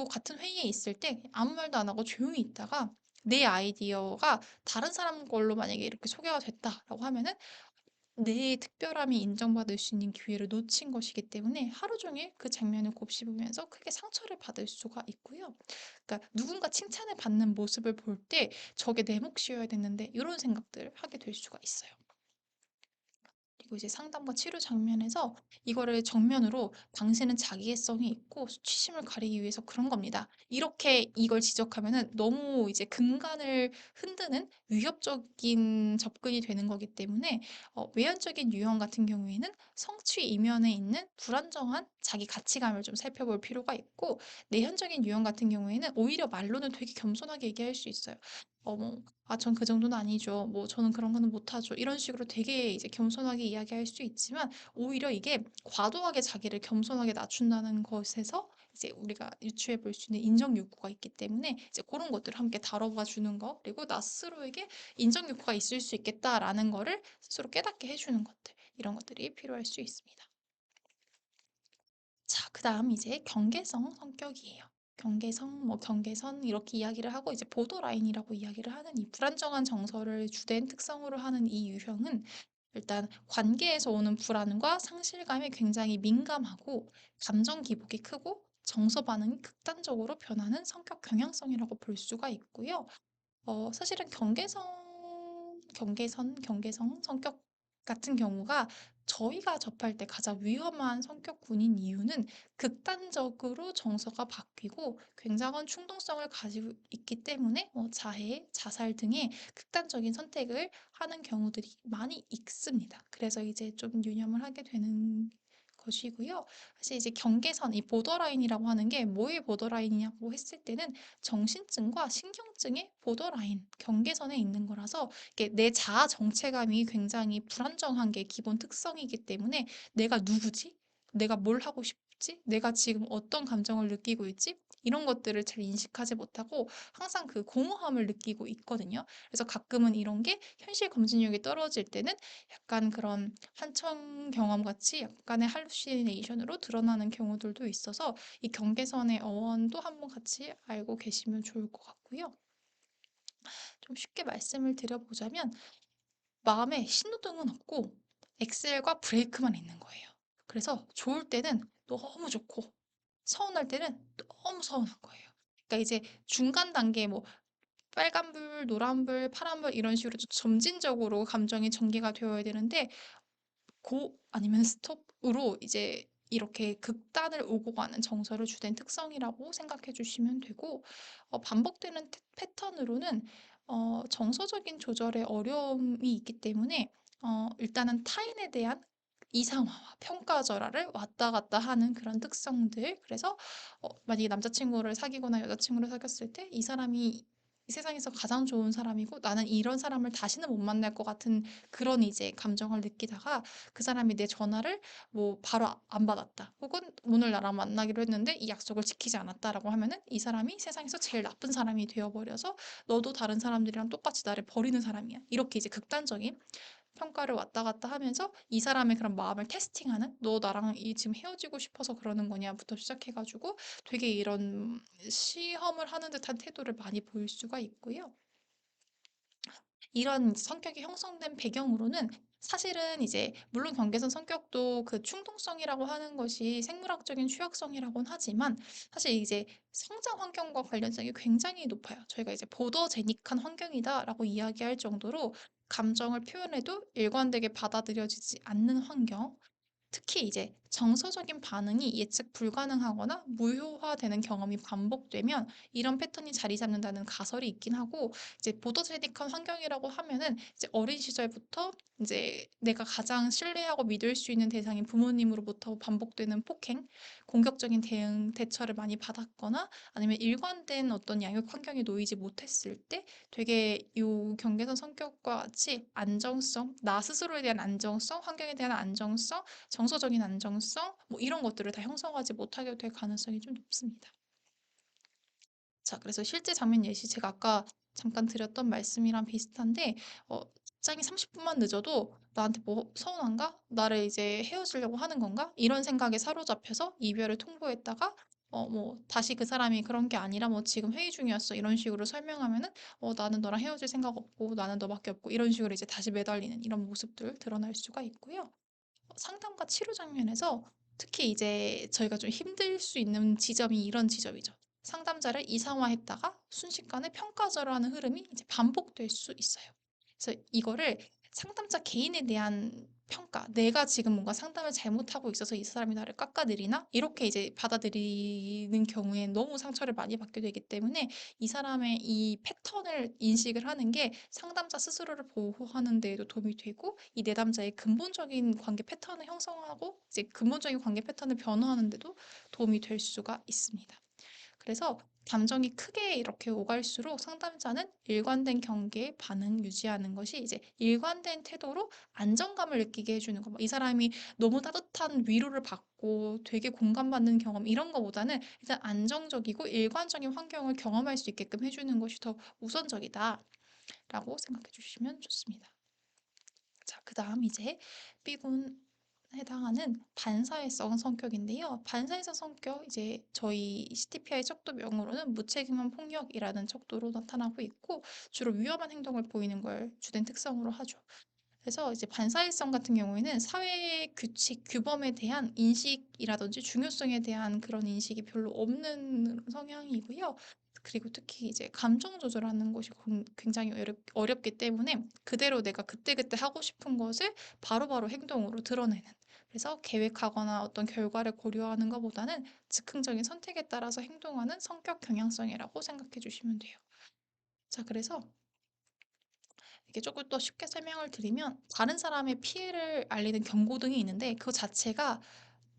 같은 회의에 있을 때 아무 말도 안 하고 조용히 있다가 내 아이디어가 다른 사람 걸로 만약에 이렇게 소개가 됐다라고 하면은 내 특별함이 인정받을 수 있는 기회를 놓친 것이기 때문에 하루 종일 그 장면을 곱씹으면서 크게 상처를 받을 수가 있고요. 그러니까 누군가 칭찬을 받는 모습을 볼 때 '저게 내 몫이어야 됐는데.' 이런 생각들을 하게 될 수가 있어요. 그리고 이제 상담과 치료 장면에서 이거를 정면으로 "당신은 자기애성이 있고 수치심을 가리기 위해서 그런 겁니다." 이렇게 이걸 지적하면은 너무 이제 근간을 흔드는 위협적인 접근이 되는 거기 때문에, 외연적인 유형 같은 경우에는 성취 이면에 있는 불안정한 자기 가치감을 좀 살펴볼 필요가 있고, 내현적인 유형 같은 경우에는 오히려 말로는 되게 겸손하게 얘기할 수 있어요. 뭐 "아 전 그 정도는 아니죠." 뭐 "저는 그런 거는 못하죠." 이런 식으로 되게 이제 겸손하게 이야기할 수 있지만, 오히려 이게 과도하게 자기를 겸손하게 낮춘다는 것에서 이제 우리가 유추해 볼 수 있는 인정 욕구가 있기 때문에, 이제 그런 것들을 함께 다뤄봐 주는 거, 그리고 나 스스로에게 '인정 욕구가 있을 수 있겠다.'라는 거를 스스로 깨닫게 해 주는 것들, 이런 것들이 필요할 수 있습니다. 자, 그다음 이제 경계성 성격이에요. 경계성, 뭐 경계선 이렇게 이야기를 하고, 이제 보더라인이라고 이야기를 하는 이 불안정한 정서를 주된 특성으로 하는 이 유형은 일단 관계에서 오는 불안과 상실감에 굉장히 민감하고, 감정 기복이 크고 정서 반응이 극단적으로 변하는 성격 경향성이라고 볼 수가 있고요. 사실은 경계성 성격 같은 경우가 저희가 접할 때 가장 위험한 성격군인 이유는 극단적으로 정서가 바뀌고 굉장한 충동성을 가지고 있기 때문에 자해, 자살 등의 극단적인 선택을 하는 경우들이 많이 있습니다. 그래서 이제 좀 유념을 하게 되는 것이고요. 사실 이제 경계선, 이 보더라인이라고 하는 게 뭐의 보더라인이냐고 했을 때는 정신증과 신경증의 보더라인, 경계선에 있는 거라서, 이게 내 자아 정체감이 굉장히 불안정한 게 기본 특성이기 때문에 '내가 누구지? 내가 뭘 하고 싶지? 내가 지금 어떤 감정을 느끼고 있지?' 이런 것들을 잘 인식하지 못하고 항상 그 공허함을 느끼고 있거든요. 그래서 가끔은 이런 게 현실 검증력이 떨어질 때는 약간 그런 한청 경험 같이 약간의 할루시네이션으로 드러나는 경우들도 있어서, 이 경계선의 어원도 한번 같이 알고 계시면 좋을 것 같고요. 좀 쉽게 말씀을 드려보자면, 마음에 신호등은 없고 엑셀과 브레이크만 있는 거예요. 그래서 좋을 때는 너무 좋고 서운할 때는 너무 서운한 거예요. 그러니까 이제 중간 단계, 뭐 빨간불, 노란불, 파란불 이런 식으로 좀 점진적으로 감정이 전개가 되어야 되는데, 고 아니면 스톱으로 이제 이렇게 극단을 오고 가는 정서를 주된 특성이라고 생각해 주시면 되고, 반복되는 패턴으로는 정서적인 조절에 어려움이 있기 때문에, 일단은 타인에 대한 이상화와 평가절하를 왔다 갔다 하는 그런 특성들. 그래서 만약에 남자친구를 사귀거나 여자친구를 사귀었을 때 이 사람이 이 세상에서 가장 좋은 사람이고 나는 이런 사람을 다시는 못 만날 것 같은 그런 이제 감정을 느끼다가, 그 사람이 내 전화를 뭐 바로 안 받았다, 혹은 오늘 나랑 만나기로 했는데 이 약속을 지키지 않았다라고 하면은 이 사람이 세상에서 제일 나쁜 사람이 되어 버려서 너도 다른 사람들이랑 똑같이 나를 버리는 사람이야, 이렇게 이제 극단적인 평가를 왔다 갔다 하면서 이 사람의 그런 마음을 테스팅하는, 너 나랑 이 지금 헤어지고 싶어서 그러는 거냐부터 시작해 가지고 되게 이런 시험을 하는 듯한 태도를 많이 보일 수가 있고요. 이런 성격이 형성된 배경으로는 사실은 이제 물론 경계선 성격도 그 충동성이라고 하는 것이 생물학적인 취약성이라고는 하지만, 사실 이제 성장 환경과 관련성이 굉장히 높아요. 저희가 이제 보더제닉한 환경이다라고 이야기할 정도로 감정을 표현해도 일관되게 받아들여지지 않는 환경, 특히 이제 정서적인 반응이 예측 불가능하거나 무효화되는 경험이 반복되면 이런 패턴이 자리 잡는다는 가설이 있긴 하고, 이제 보더제닉한 환경이라고 하면은 이제 어린 시절부터 이제 내가 가장 신뢰하고 믿을 수 있는 대상인 부모님으로부터 반복되는 폭행, 공격적인 대응 대처를 많이 받았거나, 아니면 일관된 어떤 양육 환경에 놓이지 못했을 때 되게 요 경계선 성격과 같이 안정성, 나 스스로에 대한 안정성, 환경에 대한 안정성, 정서적인 안정성, 뭐 이런 것들을 다 형성하지 못하게 될 가능성이 좀 높습니다. 자, 그래서 실제 장면 예시 제가 아까 잠깐 드렸던 말씀이랑 비슷한데 답장이 30분만 늦어도 '나한테 뭐 서운한가? 나를 이제 헤어지려고 하는 건가?' 이런 생각에 사로잡혀서 이별을 통보했다가 뭐 다시 그 사람이 "그런 게 아니라 뭐 지금 회의 중이었어." 이런 식으로 설명하면은 "나는 너랑 헤어질 생각 없고 나는 너밖에 없고." 이런 식으로 이제 다시 매달리는 이런 모습들 드러날 수가 있고요. 상담과 치료 장면에서 특히 이제 저희가 좀 힘들 수 있는 지점이 이런 지점이죠. 상담자를 이상화했다가 순식간에 평가절하 하는 흐름이 이제 반복될 수 있어요. 그래서 이거를 상담자 개인에 대한 평가, 내가 지금 뭔가 상담을 잘못하고 있어서 이 사람이 나를 깎아내리나? 이렇게 이제 받아들이는 경우에 너무 상처를 많이 받게 되기 때문에 이 사람의 이 패턴을 인식을 하는 게 상담자 스스로를 보호하는 데에도 도움이 되고 이 내담자의 근본적인 관계 패턴을 형성하고 이제 근본적인 관계 패턴을 변화하는 데도 도움이 될 수가 있습니다. 그래서 감정이 크게 이렇게 오갈수록 상담자는 일관된 경계에 반응 유지하는 것이 이제 일관된 태도로 안정감을 느끼게 해주는 거. 이 사람이 너무 따뜻한 위로를 받고 되게 공감받는 경험 이런 거보다는 일단 안정적이고 일관적인 환경을 경험할 수 있게끔 해주는 것이 더 우선적이다라고 생각해 주시면 좋습니다. 자, 그다음 이제 B군 해당하는 반사회성 성격인데요. 반사회성 성격 이제 저희 CTPI 척도명으로는 무책임한 폭력이라는 척도로 나타나고 있고 주로 위험한 행동을 보이는 걸 주된 특성으로 하죠. 그래서 이제 반사회성 같은 경우에는 사회의 규칙, 규범에 대한 인식이라든지 중요성에 대한 그런 인식이 별로 없는 성향이고요. 그리고 특히 이제 감정 조절하는 것이 굉장히 어렵기 때문에 그대로 내가 그때그때 하고 싶은 것을 바로바로 행동으로 드러내는. 그래서 계획하거나 어떤 결과를 고려하는 것보다는 즉흥적인 선택에 따라서 행동하는 성격 경향성이라고 생각해 주시면 돼요. 자, 그래서 이게 조금 더 쉽게 설명을 드리면 다른 사람의 피해를 알리는 경고등이 있는데 그거 자체가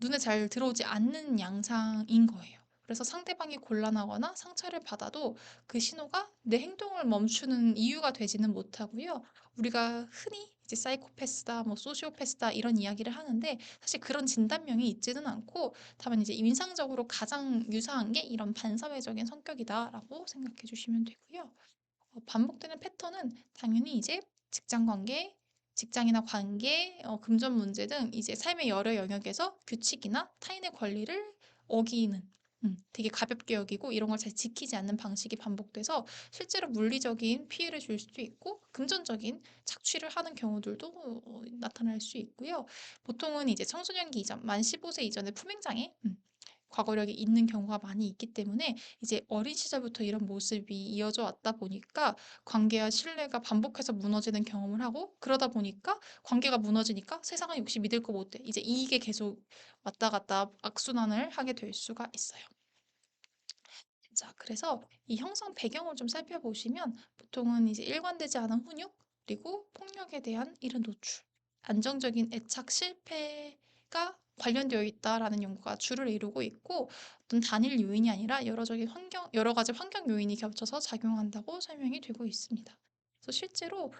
눈에 잘 들어오지 않는 양상인 거예요. 그래서 상대방이 곤란하거나 상처를 받아도 그 신호가 내 행동을 멈추는 이유가 되지는 못하고요. 우리가 흔히 이제 사이코패스다, 뭐 소시오패스다 이런 이야기를 하는데 사실 그런 진단명이 있지는 않고 다만 이제 인상적으로 가장 유사한 게 이런 반사회적인 성격이다라고 생각해 주시면 되고요. 반복되는 패턴은 당연히 이제 직장 관계, 직장이나 관계, 금전 문제 등 이제 삶의 여러 영역에서 규칙이나 타인의 권리를 어기는 되게 가볍게 여기고 이런 걸 잘 지키지 않는 방식이 반복돼서 실제로 물리적인 피해를 줄 수도 있고 금전적인 착취를 하는 경우들도 나타날 수 있고요. 보통은 이제 청소년기 이전, 만 15세 이전에 품행장애, 과거력이 있는 경우가 많이 있기 때문에 이제 어린 시절부터 이런 모습이 이어져 왔다 보니까 관계와 신뢰가 반복해서 무너지는 경험을 하고 그러다 보니까 관계가 무너지니까 세상은 역시 믿을 거 못돼. 이제 이게 계속 왔다 갔다 악순환을 하게 될 수가 있어요. 자, 그래서 이 형성 배경을 좀 살펴보시면 보통은 이제 일관되지 않은 훈육, 그리고 폭력에 대한 이른 노출, 안정적인 애착 실패가 관련되어 있다라는 연구가 주를 이루고 있고 어떤 단일 요인이 아니라 여러 가지 환경 요인이 겹쳐서 작용한다고 설명이 되고 있습니다. 그래서 실제로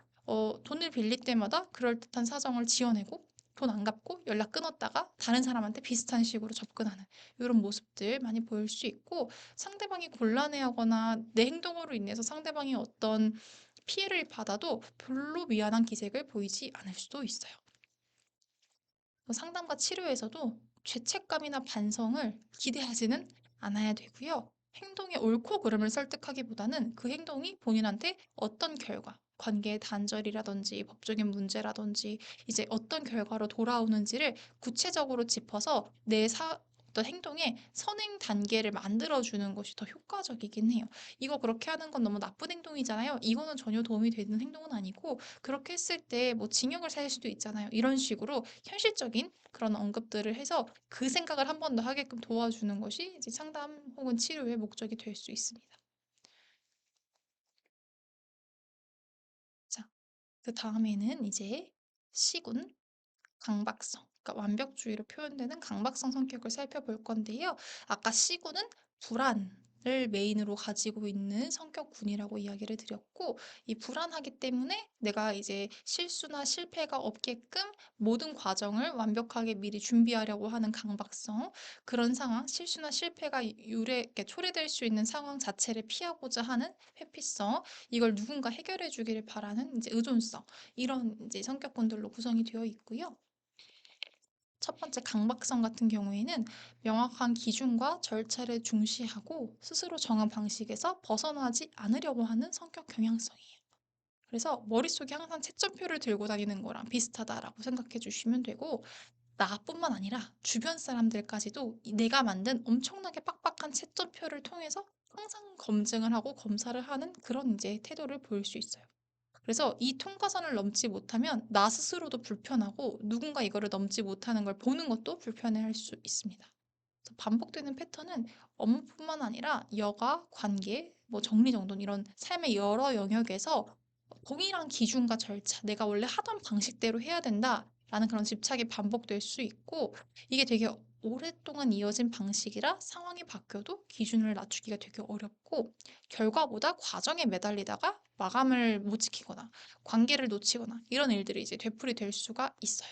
돈을 빌릴 때마다 그럴듯한 사정을 지어내고 돈 안 갚고 연락 끊었다가 다른 사람한테 비슷한 식으로 접근하는 이런 모습들 많이 보일 수 있고 상대방이 곤란해하거나 내 행동으로 인해서 상대방이 어떤 피해를 받아도 별로 미안한 기색을 보이지 않을 수도 있어요. 상담과 치료에서도 죄책감이나 반성을 기대하지는 않아야 되고요. 행동의 옳고 그름을 설득하기보다는 그 행동이 본인한테 어떤 결과, 관계의 단절이라든지 법적인 문제라든지 이제 어떤 결과로 돌아오는지를 구체적으로 짚어서 어떤 행동의 선행 단계를 만들어주는 것이 더 효과적이긴 해요. 이거 그렇게 하는 건 너무 나쁜 행동이잖아요. 이거는 전혀 도움이 되는 행동은 아니고 그렇게 했을 때 뭐 징역을 살 수도 있잖아요. 이런 식으로 현실적인 그런 언급들을 해서 그 생각을 한 번 더 하게끔 도와주는 것이 이제 상담 혹은 치료의 목적이 될 수 있습니다. 자, 그 다음에는 이제 시군, 강박성, 그러니까 완벽주의로 표현되는 강박성 성격을 살펴볼 건데요. 아까 C군은 불안, 메인으로 가지고 있는 성격군이라고 이야기를 드렸고, 이 불안하기 때문에 내가 이제 실수나 실패가 없게끔 모든 과정을 완벽하게 미리 준비하려고 하는 강박성, 그런 상황, 실수나 실패가 이렇게 초래될 수 있는 상황 자체를 피하고자 하는 회피성, 이걸 누군가 해결해 주기를 바라는 이제 의존성, 이런 이제 성격군들로 구성이 되어 있고요. 첫 번째 강박성 같은 경우에는 명확한 기준과 절차를 중시하고 스스로 정한 방식에서 벗어나지 않으려고 하는 성격 경향성이에요. 그래서 머릿속에 항상 채점표를 들고 다니는 거랑 비슷하다라고 생각해 주시면 되고, 나뿐만 아니라 주변 사람들까지도 내가 만든 엄청나게 빡빡한 채점표를 통해서 항상 검증을 하고 검사를 하는 그런 이제 태도를 보일 수 있어요. 그래서 이 통과선을 넘지 못하면 나 스스로도 불편하고 누군가 이거를 넘지 못하는 걸 보는 것도 불편해할 수 있습니다. 그래서 반복되는 패턴은 업무뿐만 아니라 여가, 관계, 뭐 정리정돈 이런 삶의 여러 영역에서 동일한 기준과 절차, 내가 원래 하던 방식대로 해야 된다라는 그런 집착이 반복될 수 있고, 이게 되게 오랫동안 이어진 방식이라 상황이 바뀌어도 기준을 낮추기가 되게 어렵고, 결과보다 과정에 매달리다가 마감을 못 지키거나 관계를 놓치거나 이런 일들이 이제 되풀이될 수가 있어요.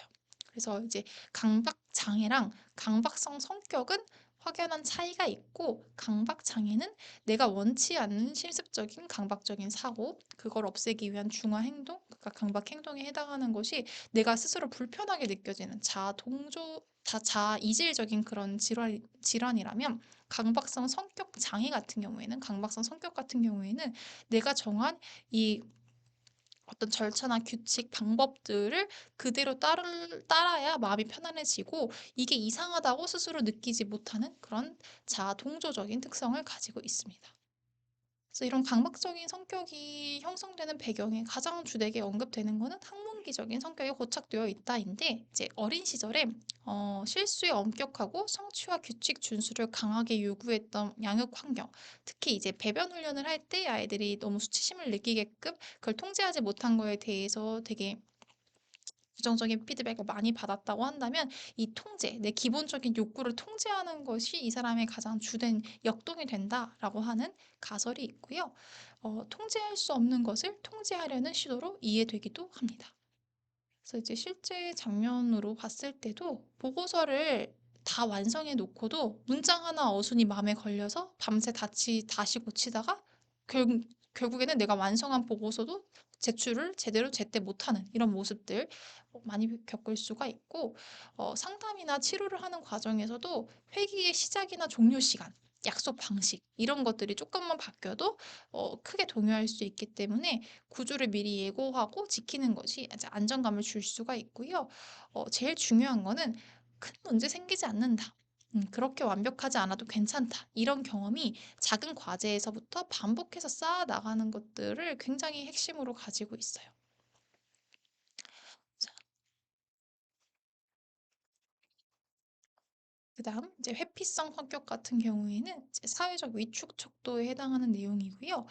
그래서 이제 강박 장애랑 강박성 성격은 확연한 차이가 있고, 강박 장애는 내가 원치 않는 실습적인 강박적인 사고, 그걸 없애기 위한 중화 행동, 그러니까 강박 행동에 해당하는 것이 내가 스스로 불편하게 느껴지는 자아 이질적인 그런 질환이라면, 강박성 성격 장애 같은 경우에는, 강박성 성격 같은 경우에는 내가 정한 이 어떤 절차나 규칙, 방법들을 그대로 따라야 마음이 편안해지고, 이게 이상하다고 스스로 느끼지 못하는 그런 자아 동조적인 특성을 가지고 있습니다. 그래서 이런 강박적인 성격이 형성되는 배경에 가장 주되게 언급되는 거는 학문기적인 성격이 고착되어 있다인데, 이제 어린 시절에 실수에 엄격하고 성취와 규칙 준수를 강하게 요구했던 양육 환경, 특히 이제 배변 훈련을 할 때 아이들이 너무 수치심을 느끼게끔 그걸 통제하지 못한 거에 대해서 되게 부정적인 피드백을 많이 받았다고 한다면, 이 통제, 내 기본적인 욕구를 통제하는 것이 이 사람의 가장 주된 역동이 된다라고 하는 가설이 있고요. 통제할 수 없는 것을 통제하려는 시도로 이해되기도 합니다. 그래서 이제 실제 장면으로 봤을 때도 보고서를 다 완성해 놓고도 문장 하나 어순이 마음에 걸려서 밤새 다시 고치다가 결, 결국에는 내가 완성한 보고서도 제출을 제대로 제때 못하는 이런 모습들 많이 겪을 수가 있고, 상담이나 치료를 하는 과정에서도 회기의 시작이나 종료 시간, 약속 방식 이런 것들이 조금만 바뀌어도 크게 동요할 수 있기 때문에 구조를 미리 예고하고 지키는 것이 이제 안정감을 줄 수가 있고요. 제일 중요한 거는 큰 문제 생기지 않는다. 그렇게 완벽하지 않아도 괜찮다. 이런 경험이 작은 과제에서부터 반복해서 쌓아 나가는 것들을 굉장히 핵심으로 가지고 있어요. 자, 그다음 이제 회피성 성격 같은 경우에는 이제 사회적 위축 척도에 해당하는 내용이고요.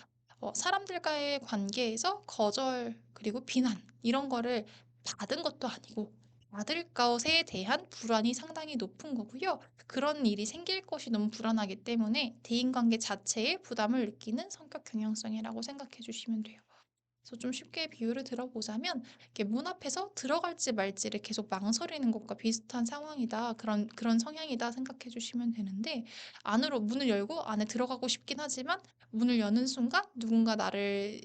사람들과의 관계에서 거절 그리고 비난 이런 거를 받은 것도 아니고 받을 것에 대한 불안이 상당히 높은 거고요. 그런 일이 생길 것이 너무 불안하기 때문에 대인관계 자체에 부담을 느끼는 성격 경향성이라고 생각해 주시면 돼요. 그래서 좀 쉽게 비유를 들어보자면, 이렇게 문 앞에서 들어갈지 말지를 계속 망설이는 것과 비슷한 상황이다. 그런 성향이다 생각해 주시면 되는데, 안으로 문을 열고 안에 들어가고 싶긴 하지만 문을 여는 순간 누군가 나를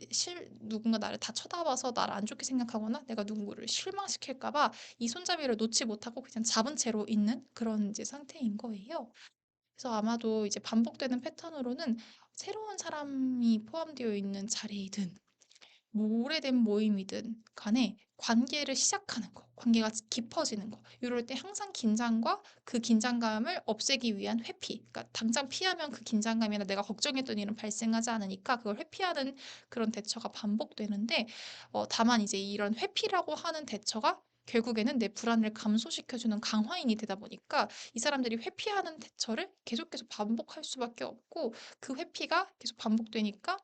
다 쳐다봐서 나를 안 좋게 생각하거나 내가 누구를 실망시킬까 봐 이 손잡이를 놓지 못하고 그냥 잡은 채로 있는 그런 이제 상태인 거예요. 그래서 아마도 이제 반복되는 패턴으로는 새로운 사람이 포함되어 있는 자리이든 뭐 오래된 모임이든 간에 관계를 시작하는 거, 관계가 깊어지는 거, 이럴 때 항상 긴장과 그 긴장감을 없애기 위한 회피, 그러니까 당장 피하면 그 긴장감이나 내가 걱정했던 일은 발생하지 않으니까 그걸 회피하는 그런 대처가 반복되는데, 다만 이제 이런 회피라고 하는 대처가 결국에는 내 불안을 감소시켜주는 강화인이 되다 보니까 이 사람들이 회피하는 대처를 계속 반복할 수밖에 없고, 그 회피가 계속 반복되니까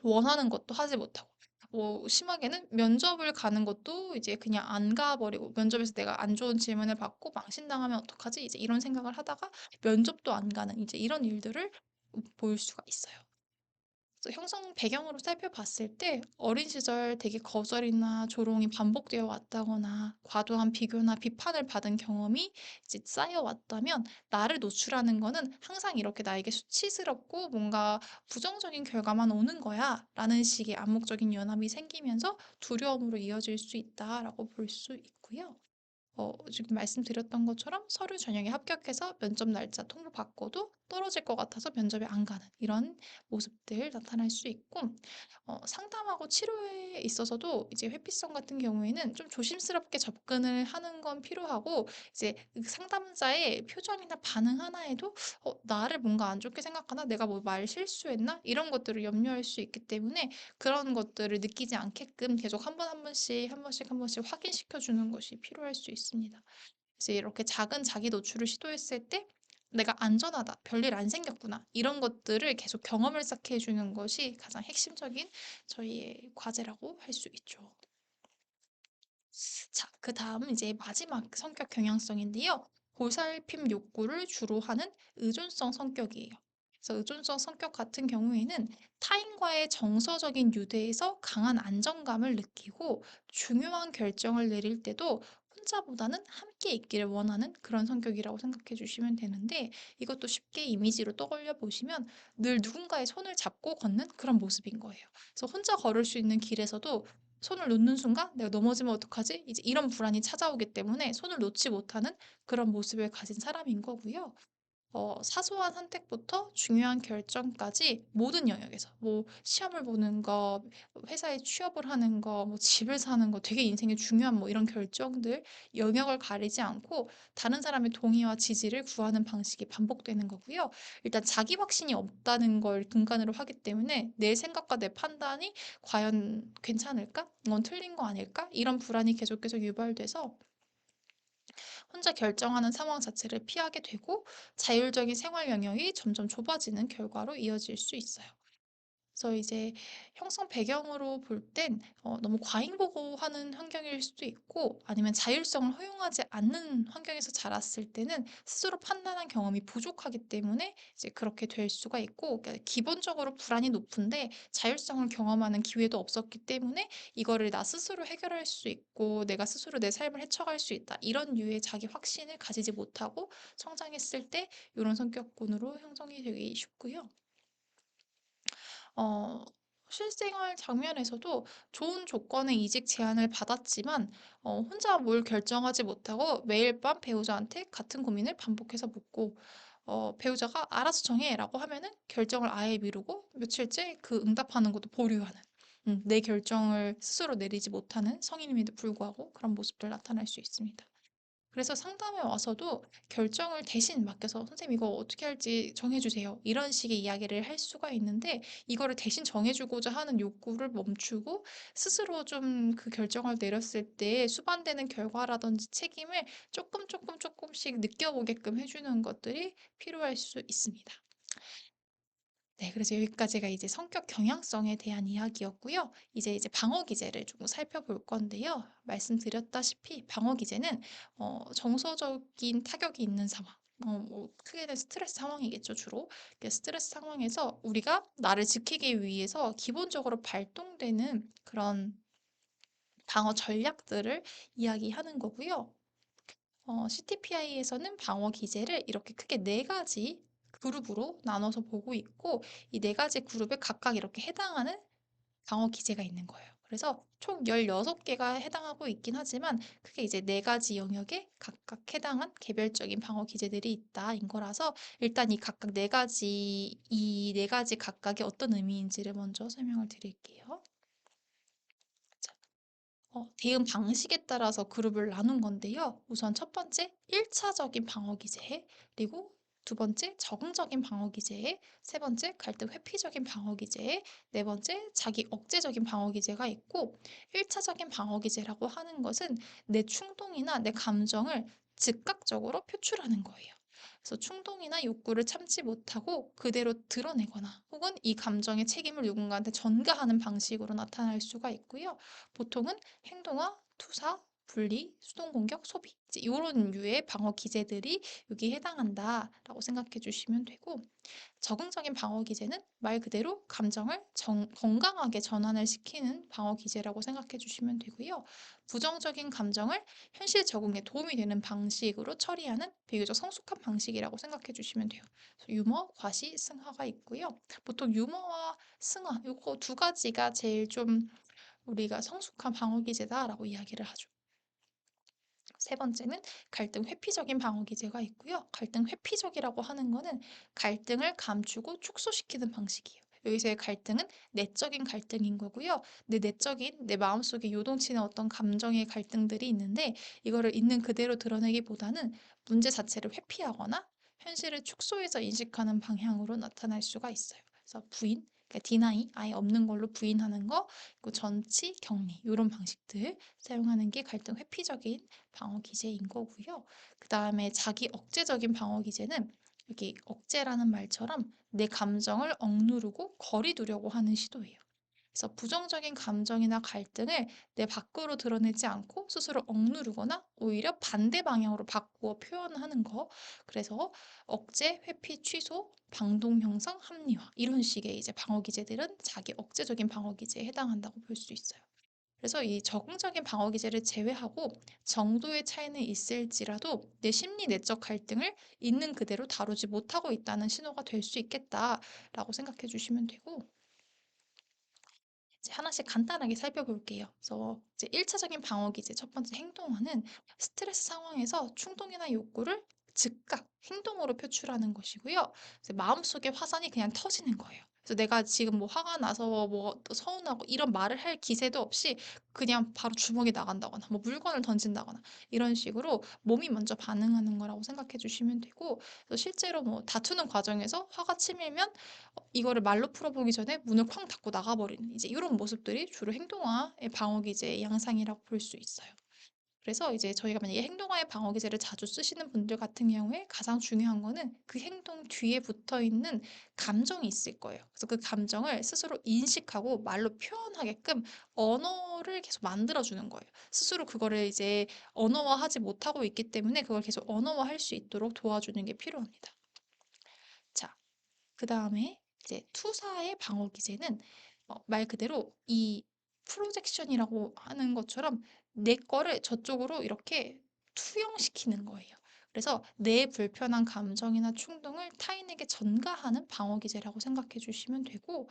원하는 것도 하지 못하고, 뭐 심하게는 면접을 가는 것도 이제 그냥 안 가버리고, 면접에서 내가 안 좋은 질문을 받고 망신당하면 어떡하지? 이제 이런 생각을 하다가 면접도 안 가는 이제 이런 일들을 보일 수가 있어요. 그래서 형성 배경으로 살펴봤을 때 어린 시절 되게 거절이나 조롱이 반복되어 왔다거나 과도한 비교나 비판을 받은 경험이 이제 쌓여왔다면 나를 노출하는 거는 항상 이렇게 나에게 수치스럽고 뭔가 부정적인 결과만 오는 거야 라는 식의 암묵적인 연함이 생기면서 두려움으로 이어질 수 있다라고 볼 수 있고요. 지금 말씀드렸던 것처럼 서류 전형에 합격해서 면접 날짜 통보받고도 떨어질 것 같아서 면접에 안 가는 이런 모습들 나타날 수 있고 상담하고 치료에 있어서도 이제 회피성 같은 경우에는 좀 조심스럽게 접근을 하는 건 필요하고 이제 그 상담자의 표정이나 반응 하나에도 나를 뭔가 안 좋게 생각하나? 내가 뭐 말 실수했나? 이런 것들을 염려할 수 있기 때문에 그런 것들을 느끼지 않게끔 계속 한 번 한 번씩, 한 번씩, 한 번씩 확인시켜 주는 것이 필요할 수 있습니다. 그래서 이렇게 작은 자기 노출을 시도했을 때 '내가 안전하다. 별일 안 생겼구나.' 이런 것들을 계속 경험을 쌓게 해 주는 것이 가장 핵심적인 저희의 과제라고 할 수 있죠. 자, 그다음 이제 마지막 성격 경향성인데요. 보살핌 욕구를 주로 하는 의존성 성격이에요. 그래서 의존성 성격 같은 경우에는 타인과의 정서적인 유대에서 강한 안정감을 느끼고 중요한 결정을 내릴 때도 혼자보다는 함께 있기를 원하는 그런 성격이라고 생각해 주시면 되는데 이것도 쉽게 이미지로 떠올려 보시면 늘 누군가의 손을 잡고 걷는 그런 모습인 거예요. 그래서 혼자 걸을 수 있는 길에서도 손을 놓는 순간 '내가 넘어지면 어떡하지?' 이제 이런 불안이 찾아오기 때문에 손을 놓지 못하는 그런 모습을 가진 사람인 거고요. 사소한 선택부터 중요한 결정까지 모든 영역에서 뭐 시험을 보는 거, 회사에 취업을 하는 거, 뭐 집을 사는 거 되게 인생에 중요한 뭐 이런 결정들 영역을 가리지 않고 다른 사람의 동의와 지지를 구하는 방식이 반복되는 거고요. 일단 자기 확신이 없다는 걸 근간으로 하기 때문에 내 생각과 내 판단이 '과연 괜찮을까? 이건 틀린 거 아닐까?' 이런 불안이 계속 유발돼서 혼자 결정하는 상황 자체를 피하게 되고 자율적인 생활 영역이 점점 좁아지는 결과로 이어질 수 있어요. 그래서 이제 형성 배경으로 볼 땐 너무 과잉보고하는 환경일 수도 있고 아니면 자율성을 허용하지 않는 환경에서 자랐을 때는 스스로 판단한 경험이 부족하기 때문에 이제 그렇게 될 수가 있고 그러니까 기본적으로 불안이 높은데 자율성을 경험하는 기회도 없었기 때문에 이거를 나 스스로 해결할 수 있고 내가 스스로 내 삶을 헤쳐갈 수 있다. 이런 류의 자기 확신을 가지지 못하고 성장했을 때 이런 성격군으로 형성이 되기 쉽고요. 어 실생활 장면에서도 좋은 조건의 이직 제안을 받았지만 혼자 뭘 결정하지 못하고 매일 밤 배우자한테 같은 고민을 반복해서 묻고 배우자가 "알아서 정해."라고 하면은 결정을 아예 미루고 며칠째 그 응답하는 것도 보류하는 내 결정을 스스로 내리지 못하는 성인임에도 불구하고 그런 모습들 나타날 수 있습니다. 그래서 상담에 와서도 결정을 대신 맡겨서 "선생님 이거 어떻게 할지 정해 주세요." 이런 식의 이야기를 할 수가 있는데 이거를 대신 정해 주고자 하는 욕구를 멈추고 스스로 좀 그 결정을 내렸을 때 수반되는 결과라든지 책임을 조금씩 느껴보게끔 해 주는 것들이 필요할 수 있습니다. 네, 그래서 여기까지가 이제 성격 경향성에 대한 이야기였고요. 이제 방어 기제를 좀 살펴볼 건데요. 말씀드렸다시피 방어 기제는 정서적인 타격이 있는 상황, 뭐 크게는 스트레스 상황이겠죠, 주로. 그 스트레스 상황에서 우리가 나를 지키기 위해서 기본적으로 발동되는 그런 방어 전략들을 이야기하는 거고요. CTPI에서는 방어 기제를 이렇게 크게 네 가지 그룹으로 나눠서 보고 있고 이 네 가지 그룹에 각각 이렇게 해당하는 방어 기제가 있는 거예요. 그래서 총 16개가 해당하고 있긴 하지만 크게 이제 네 가지 영역에 각각 해당한 개별적인 방어 기제들이 있다인 거라서 일단 이 네 가지 각각이 어떤 의미인지를 먼저 설명을 드릴게요. 대응 방식에 따라서 그룹을 나눈 건데요. 우선 첫 번째 1차적인 방어 기제, 그리고 두 번째 적응적인 방어 기제, 세 번째 갈등 회피적인 방어 기제, 네 번째 자기 억제적인 방어 기제가 있고 1차적인 방어 기제라고 하는 것은 내 충동이나 내 감정을 즉각적으로 표출하는 거예요. 그래서 충동이나 욕구를 참지 못하고 그대로 드러내거나 혹은 이 감정의 책임을 누군가한테 전가하는 방식으로 나타날 수가 있고요. 보통은 행동화, 투사, 분리, 수동 공격, 소비. 이제 요런 류의 방어 기제들이 여기에 해당한다라고 생각해 주시면 되고, 적응적인 방어 기제는 말 그대로 감정을 건강하게 전환을 시키는 방어 기제라고 생각해 주시면 되고요. 부정적인 감정을 현실 적응에 도움이 되는 방식으로 처리하는 비교적 성숙한 방식이라고 생각해 주시면 돼요. 그래서 유머, 과시, 승화가 있고요. 보통 유머와 승화, 요거 두 가지가 제일 좀 우리가 성숙한 방어 기제다라고 이야기를 하죠. 세 번째는 갈등 회피적인 방어 기제가 있고요. 갈등 회피적이라고 하는 거는 갈등을 감추고 축소시키는 방식이에요. 여기서의 갈등은 내적인 갈등인 거고요. 내 내적인 내 마음속에 요동치는 어떤 감정의 갈등들이 있는데 이거를 있는 그대로 드러내기보다는 문제 자체를 회피하거나 현실을 축소해서 인식하는 방향으로 나타날 수가 있어요. 그래서 부인, 그러니까 디나이, 아예 없는 걸로 부인하는 거, 그리고 전치, 격리 이런 방식들 사용하는 게 갈등 회피적인 방어 기제인 거고요. 그다음에 자기 억제적인 방어 기제는 여기 억제라는 말처럼 내 감정을 억누르고 거리 두려고 하는 시도예요. 그래서 부정적인 감정이나 갈등을 내 밖으로 드러내지 않고 스스로 억누르거나 오히려 반대 방향으로 바꾸어 표현하는 거. 그래서 억제, 회피, 취소, 방동 형성, 합리화 이런 식의 이제 방어 기제들은 자기 억제적인 방어 기제에 해당한다고 볼 수 있어요. 그래서 이 적응적인 방어 기제를 제외하고 정도의 차이는 있을지라도 내 심리 내적 갈등을 있는 그대로 다루지 못하고 있다는 신호가 될 수 있겠다라고 생각해 주시면 되고, 이제 하나씩 간단하게 살펴볼게요. 그래서 이제 1차적인 방어 기제 첫 번째 행동화는 스트레스 상황에서 충동이나 욕구를 즉각 행동으로 표출하는 것이고요. 이제 마음속에 화산이 그냥 터지는 거예요. 그래서 내가 지금 뭐 화가 나서 뭐또 서운하고 이런 말을 할 기세도 없이 그냥 바로 주먹이 나간다거나 뭐 물건을 던진다거나 이런 식으로 몸이 먼저 반응하는 거라고 생각해 주시면 되고, 그래서 실제로 뭐 다투는 과정에서 화가 치밀면 이거를 말로 풀어보기 전에 문을 쾅 닫고 나가버리는 이제 이런 모습들이 주로 행동화의 방어 기제의 양상이라고 볼 수 있어요. 그래서 이제 저희가 만약에 행동화의 방어 기제를 자주 쓰시는 분들 같은 경우에 가장 중요한 거는 그 행동 뒤에 붙어 있는 감정이 있을 거예요. 그래서 그 감정을 스스로 인식하고 말로 표현하게끔 언어를 계속 만들어주는 거예요. 스스로 그거를 이제 언어화하지 못하고 있기 때문에 그걸 계속 언어화할 수 있도록 도와주는 게 필요합니다. 자, 그다음에 이제 투사의 방어 기제는 말 그대로 이 프로젝션이라고 하는 것처럼 내 거를 저쪽으로 이렇게 투영시키는 거예요. 그래서 내 불편한 감정이나 충동을 타인에게 전가하는 방어 기제라고 생각해 주시면 되고,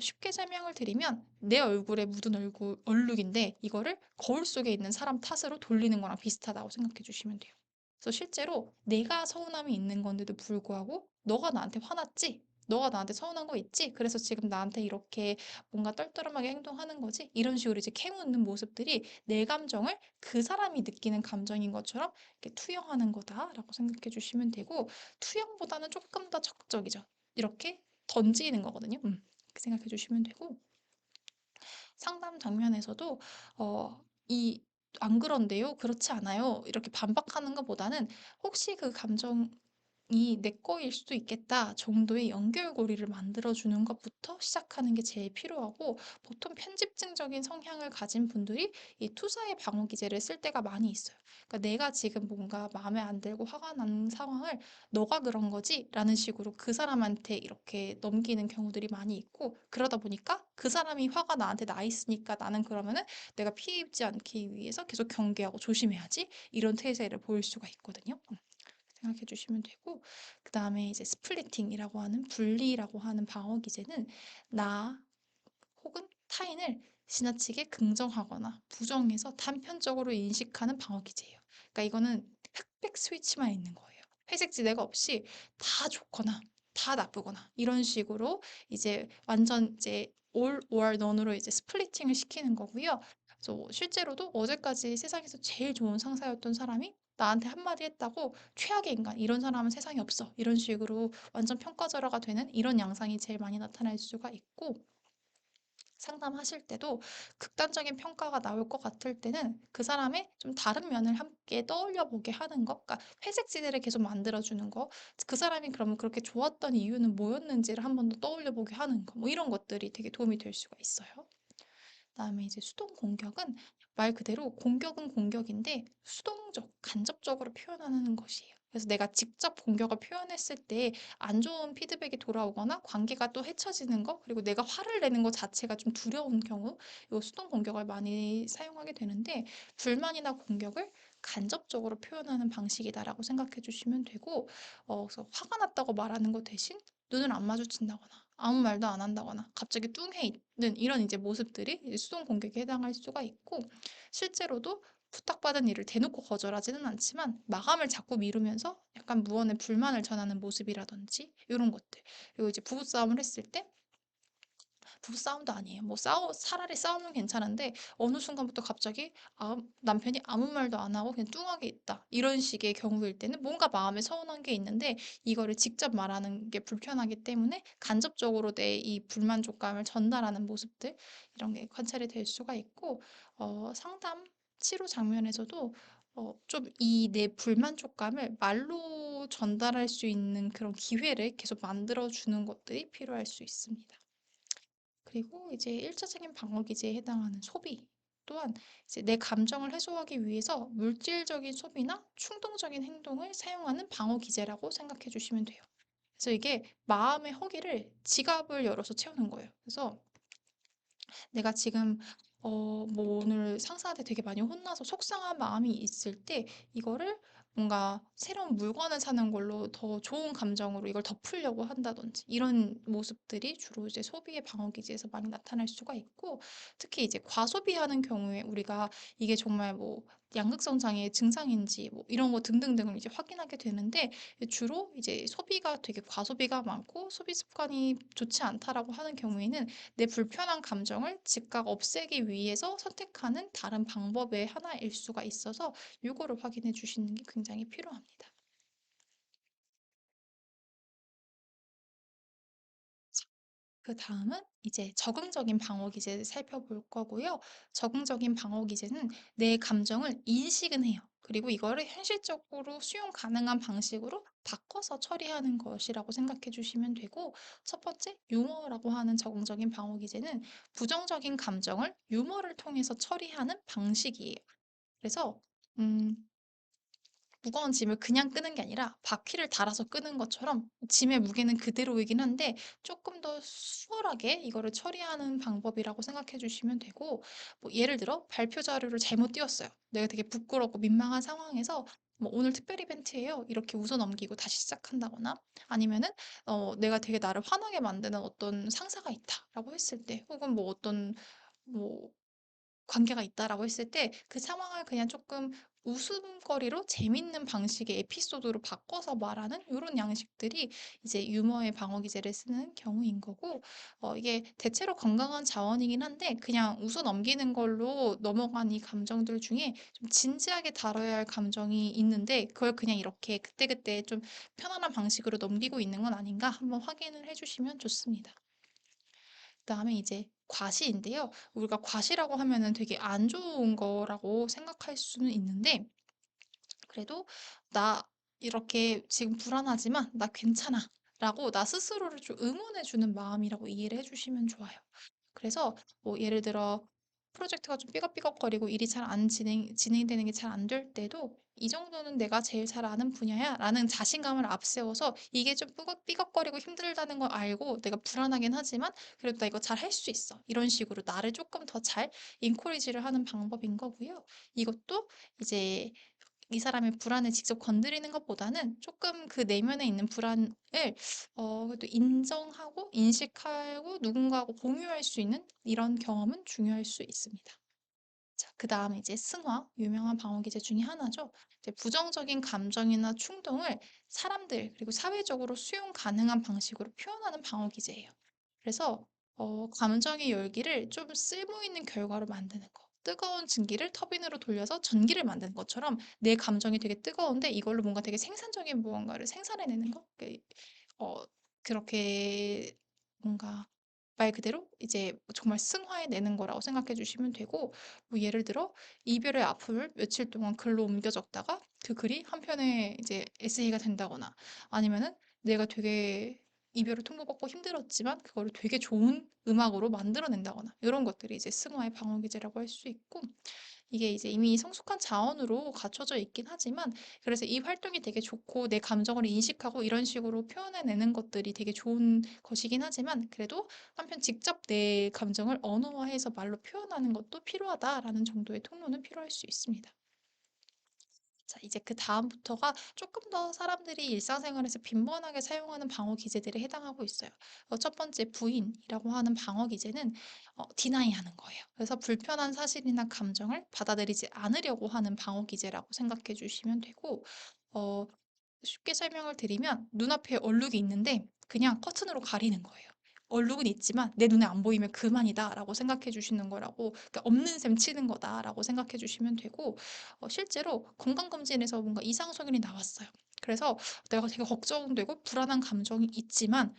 쉽게 설명을 드리면 내 얼굴에 묻은 얼룩인데 이거를 거울 속에 있는 사람 탓으로 돌리는 거랑 비슷하다고 생각해 주시면 돼요. 그래서 실제로 내가 서운함이 있는 건데도 불구하고 너가 나한테 화났지? 너가 나한테 서운한 거 있지? 그래서 지금 나한테 이렇게 뭔가 떨떠름하게 행동하는 거지? 이런 식으로 이제 캐묻는 모습들이 내 감정을 그 사람이 느끼는 감정인 것처럼 이렇게 투영하는 거다라고 생각해 주시면 되고, 투영보다는 조금 더 적극적이죠. 이렇게 던지는 거거든요. 그렇게 생각해 주시면 되고, 상담 장면에서도 이 "안 그런데요. 그렇지 않아요." 이렇게 반박하는 것보다는 혹시 그 감정이 내 거일 수도 있겠다 정도의 연결고리를 만들어 주는 것부터 시작하는 게 제일 필요하고, 보통 편집증적인 성향을 가진 분들이 이 투사의 방어 기제를 쓸 때가 많이 있어요. 그러니까 내가 지금 뭔가 마음에 안 들고 화가 난 상황을 "너가 그런 거지?"라는 식으로 그 사람한테 이렇게 넘기는 경우들이 많이 있고, 그러다 보니까 그 사람이 화가 나한테 나 있으니까 나는 그러면은 내가 피해 입지 않기 위해서 계속 경계하고 조심해야지 이런 태세를 보일 수가 있거든요. 생각해 주시면 되고, 그다음에 이제 스플리팅이라고 하는 분리라고 하는 방어 기제는 나 혹은 타인을 지나치게 긍정하거나 부정해서 단편적으로 인식하는 방어 기제예요. 그러니까 이거는 흑백 스위치만 있는 거예요. 회색 지대가 없이 다 좋거나 다 나쁘거나 이런 식으로 이제 완전 이제 all or none으로 이제 스플리팅을 시키는 거고요. 그래서 실제로도 어제까지 세상에서 제일 좋은 상사였던 사람이 나한테 한마디 했다고 최악의 인간, 이런 사람은 세상에 없어. 이런 식으로 완전 평가절하가 되는 이런 양상이 제일 많이 나타날 수가 있고, 상담하실 때도 극단적인 평가가 나올 것 같을 때는 그 사람의 좀 다른 면을 함께 떠올려 보게 하는 것, 그러니까 회색 지대를 계속 만들어 주는 거, 그 사람이 그러면 그렇게 좋았던 이유는 뭐였는지를 한 번 더 떠올려 보게 하는 거, 뭐 이런 것들이 되게 도움이 될 수가 있어요. 그다음에 이제 수동 공격은 말 그대로 공격은 공격인데 수동적, 간접적으로 표현하는 것이에요. 그래서 내가 직접 공격을 표현했을 때 안 좋은 피드백이 돌아오거나 관계가 또 헤쳐지는 거, 그리고 내가 화를 내는 것 자체가 좀 두려운 경우, 이 수동 공격을 많이 사용하게 되는데, 불만이나 공격을 간접적으로 표현하는 방식이다라고 생각해 주시면 되고, 그래서 화가 났다고 말하는 것 대신 눈을 안 마주친다거나 아무 말도 안 한다거나 갑자기 뚱해 있는 이런 이제 모습들이 이제 수동 공격에 해당할 수가 있고, 실제로도 부탁받은 일을 대놓고 거절하지는 않지만 마감을 자꾸 미루면서 약간 무언의 불만을 전하는 모습이라든지 이런 것들. 그리고 이제 부부싸움을 했을 때, 부부싸움도 아니에요. 뭐 차라리 싸우면 괜찮은데 어느 순간부터 갑자기 남편이 아무 말도 안 하고 그냥 뚱하게 있다, 이런 식의 경우일 때는 뭔가 마음에 서운한 게 있는데 이거를 직접 말하는 게 불편하기 때문에 간접적으로 내 이 불만족감을 전달하는 모습들, 이런 게 관찰이 될 수가 있고, 상담 치료 장면에서도 좀 이 내 불만족감을 말로 전달할 수 있는 그런 기회를 계속 만들어 주는 것들이 필요할 수 있습니다. 그리고 이제 1차적인 방어 기제에 해당하는 소비 또한, 이제 내 감정을 해소하기 위해서 물질적인 소비나 충동적인 행동을 사용하는 방어 기제라고 생각해 주시면 돼요. 그래서 이게 마음의 허기를 지갑을 열어서 채우는 거예요. 그래서 내가 지금 뭐 오늘 상사한테 되게 많이 혼나서 속상한 마음이 있을 때 이거를 뭔가 새로운 물건을 사는 걸로 더 좋은 감정으로 이걸 덮으려고 한다든지, 이런 모습들이 주로 이제 소비의 방어 기제에서 많이 나타날 수가 있고, 특히 이제 과소비하는 경우에 우리가 이게 정말 뭐 양극성 장애의 증상인지 뭐 이런 거 등등등을 이제 확인하게 되는데, 주로 이제 소비가 되게 과소비가 많고 소비 습관이 좋지 않다라고 하는 경우에는 내 불편한 감정을 즉각 없애기 위해서 선택하는 다른 방법의 하나일 수가 있어서 요거를 확인해 주시는 게 굉장히 필요합니다. 그다음은 이제 적응적인 방어 기제를 살펴볼 거고요. 적응적인 방어 기제는 내 감정을 인식은 해요. 그리고 이거를 현실적으로 수용 가능한 방식으로 바꿔서 처리하는 것이라고 생각해 주시면 되고, 첫 번째 유머라고 하는 적응적인 방어 기제는 부정적인 감정을 유머를 통해서 처리하는 방식이에요. 그래서 음 무거운 짐을 그냥 끄는 게 아니라 바퀴를 달아서 끄는 것처럼 짐의 무게는 그대로이긴 한데 조금 더 수월하게 이거를 처리하는 방법이라고 생각해 주시면 되고, 뭐 예를 들어 발표 자료를 잘못 띄웠어요. 내가 되게 부끄럽고 민망한 상황에서 뭐 "오늘 특별 이벤트예요." 이렇게 웃어 넘기고 다시 시작한다거나, 아니면은 내가 되게 나를 화나게 만드는 어떤 상사가 있다라고 했을 때, 혹은 뭐 어떤 뭐 관계가 있다라고 했을 때 그 상황을 그냥 조금 웃음거리로 재밌는 방식의 에피소드로 바꿔서 말하는 이런 양식들이 이제 유머의 방어 기제를 쓰는 경우인 거고, 이게 대체로 건강한 자원이긴 한데 그냥 웃어 넘기는 걸로 넘어간 이 감정들 중에 좀 진지하게 다뤄야 할 감정이 있는데 그걸 그냥 이렇게 그때그때 좀 편안한 방식으로 넘기고 있는 건 아닌가 한번 확인을 해 주시면 좋습니다. 그다음에 이제 과시인데요. 우리가 과시라고 하면은 되게 안 좋은 거라고 생각할 수는 있는데, 그래도 '나 이렇게 지금 불안하지만 나 괜찮아.' 라고 나 스스로를 좀 응원해 주는 마음이라고 이해를 해 주시면 좋아요. 그래서 뭐 예를 들어 프로젝트가 좀 삐걱삐걱거리고 일이 잘 안 진행되는 게 잘 안 될 때도 '이 정도는 내가 제일 잘 아는 분야야.'라는 자신감을 앞세워서 이게 좀 삐걱삐걱거리고 힘들다는 걸 알고 '내가 불안하긴 하지만 그래도 나 이거 잘 할 수 있어.' 이런 식으로 나를 조금 더 잘 인코리지를 하는 방법인 거고요. 이것도 이제 이 사람의 불안을 직접 건드리는 것보다는 조금 그 내면에 있는 불안을 그래도 인정하고 인식하고 누군가하고 공유할 수 있는 이런 경험은 중요할 수 있습니다. 자, 그다음에 이제 승화, 유명한 방어 기제 중에 하나죠. 이제 부정적인 감정이나 충동을 사람들 그리고 사회적으로 수용 가능한 방식으로 표현하는 방어 기제예요. 그래서 감정의 열기를 좀 쓸모 있는 결과로 만드는 거. 뜨거운 증기를 터빈으로 돌려서 전기를 만드는 것처럼 내 감정이 되게 뜨거운데 이걸로 뭔가 되게 생산적인 무언가를 생산해내는 거. 어, 그렇게 뭔가 말 그대로 이제 정말 승화해내는 거라고 생각해 주시면 되고, 뭐 예를 들어 이별의 아픔을 며칠 동안 글로 옮겨 적다가 그 글이 한 편의 이제 에세이가 된다거나, 아니면은 내가 되게 이별을 통보받고 힘들었지만 그거를 되게 좋은 음악으로 만들어낸다거나, 이런 것들이 이제 승화의 방어 기제라고 할 수 있고, 이게 이제 이미 성숙한 자원으로 갖춰져 있긴 하지만 그래서 이 활동이 되게 좋고 내 감정을 인식하고 이런 식으로 표현해내는 것들이 되게 좋은 것이긴 하지만 그래도 한편 직접 내 감정을 언어화해서 말로 표현하는 것도 필요하다라는 정도의 통로는 필요할 수 있습니다. 자, 이제 그다음부터가 조금 더 사람들이 일상생활에서 빈번하게 사용하는 방어 기제들에 해당하고 있어요. 첫 번째 부인이라고 하는 방어 기제는 디나이하는 거예요. 그래서 불편한 사실이나 감정을 받아들이지 않으려고 하는 방어 기제라고 생각해 주시면 되고 어 쉽게 설명을 드리면 눈앞에 얼룩이 있는데 그냥 커튼으로 가리는 거예요. 얼룩은 있지만 내 눈에 안 보이면 그만이다라고 생각해 주시는 거라고 그러니까 없는 셈 치는 거다라고 생각해 주시면 되고 실제로 건강검진에서 뭔가 이상 소견이 나왔어요. 그래서 내가 되게 걱정되고 불안한 감정이 있지만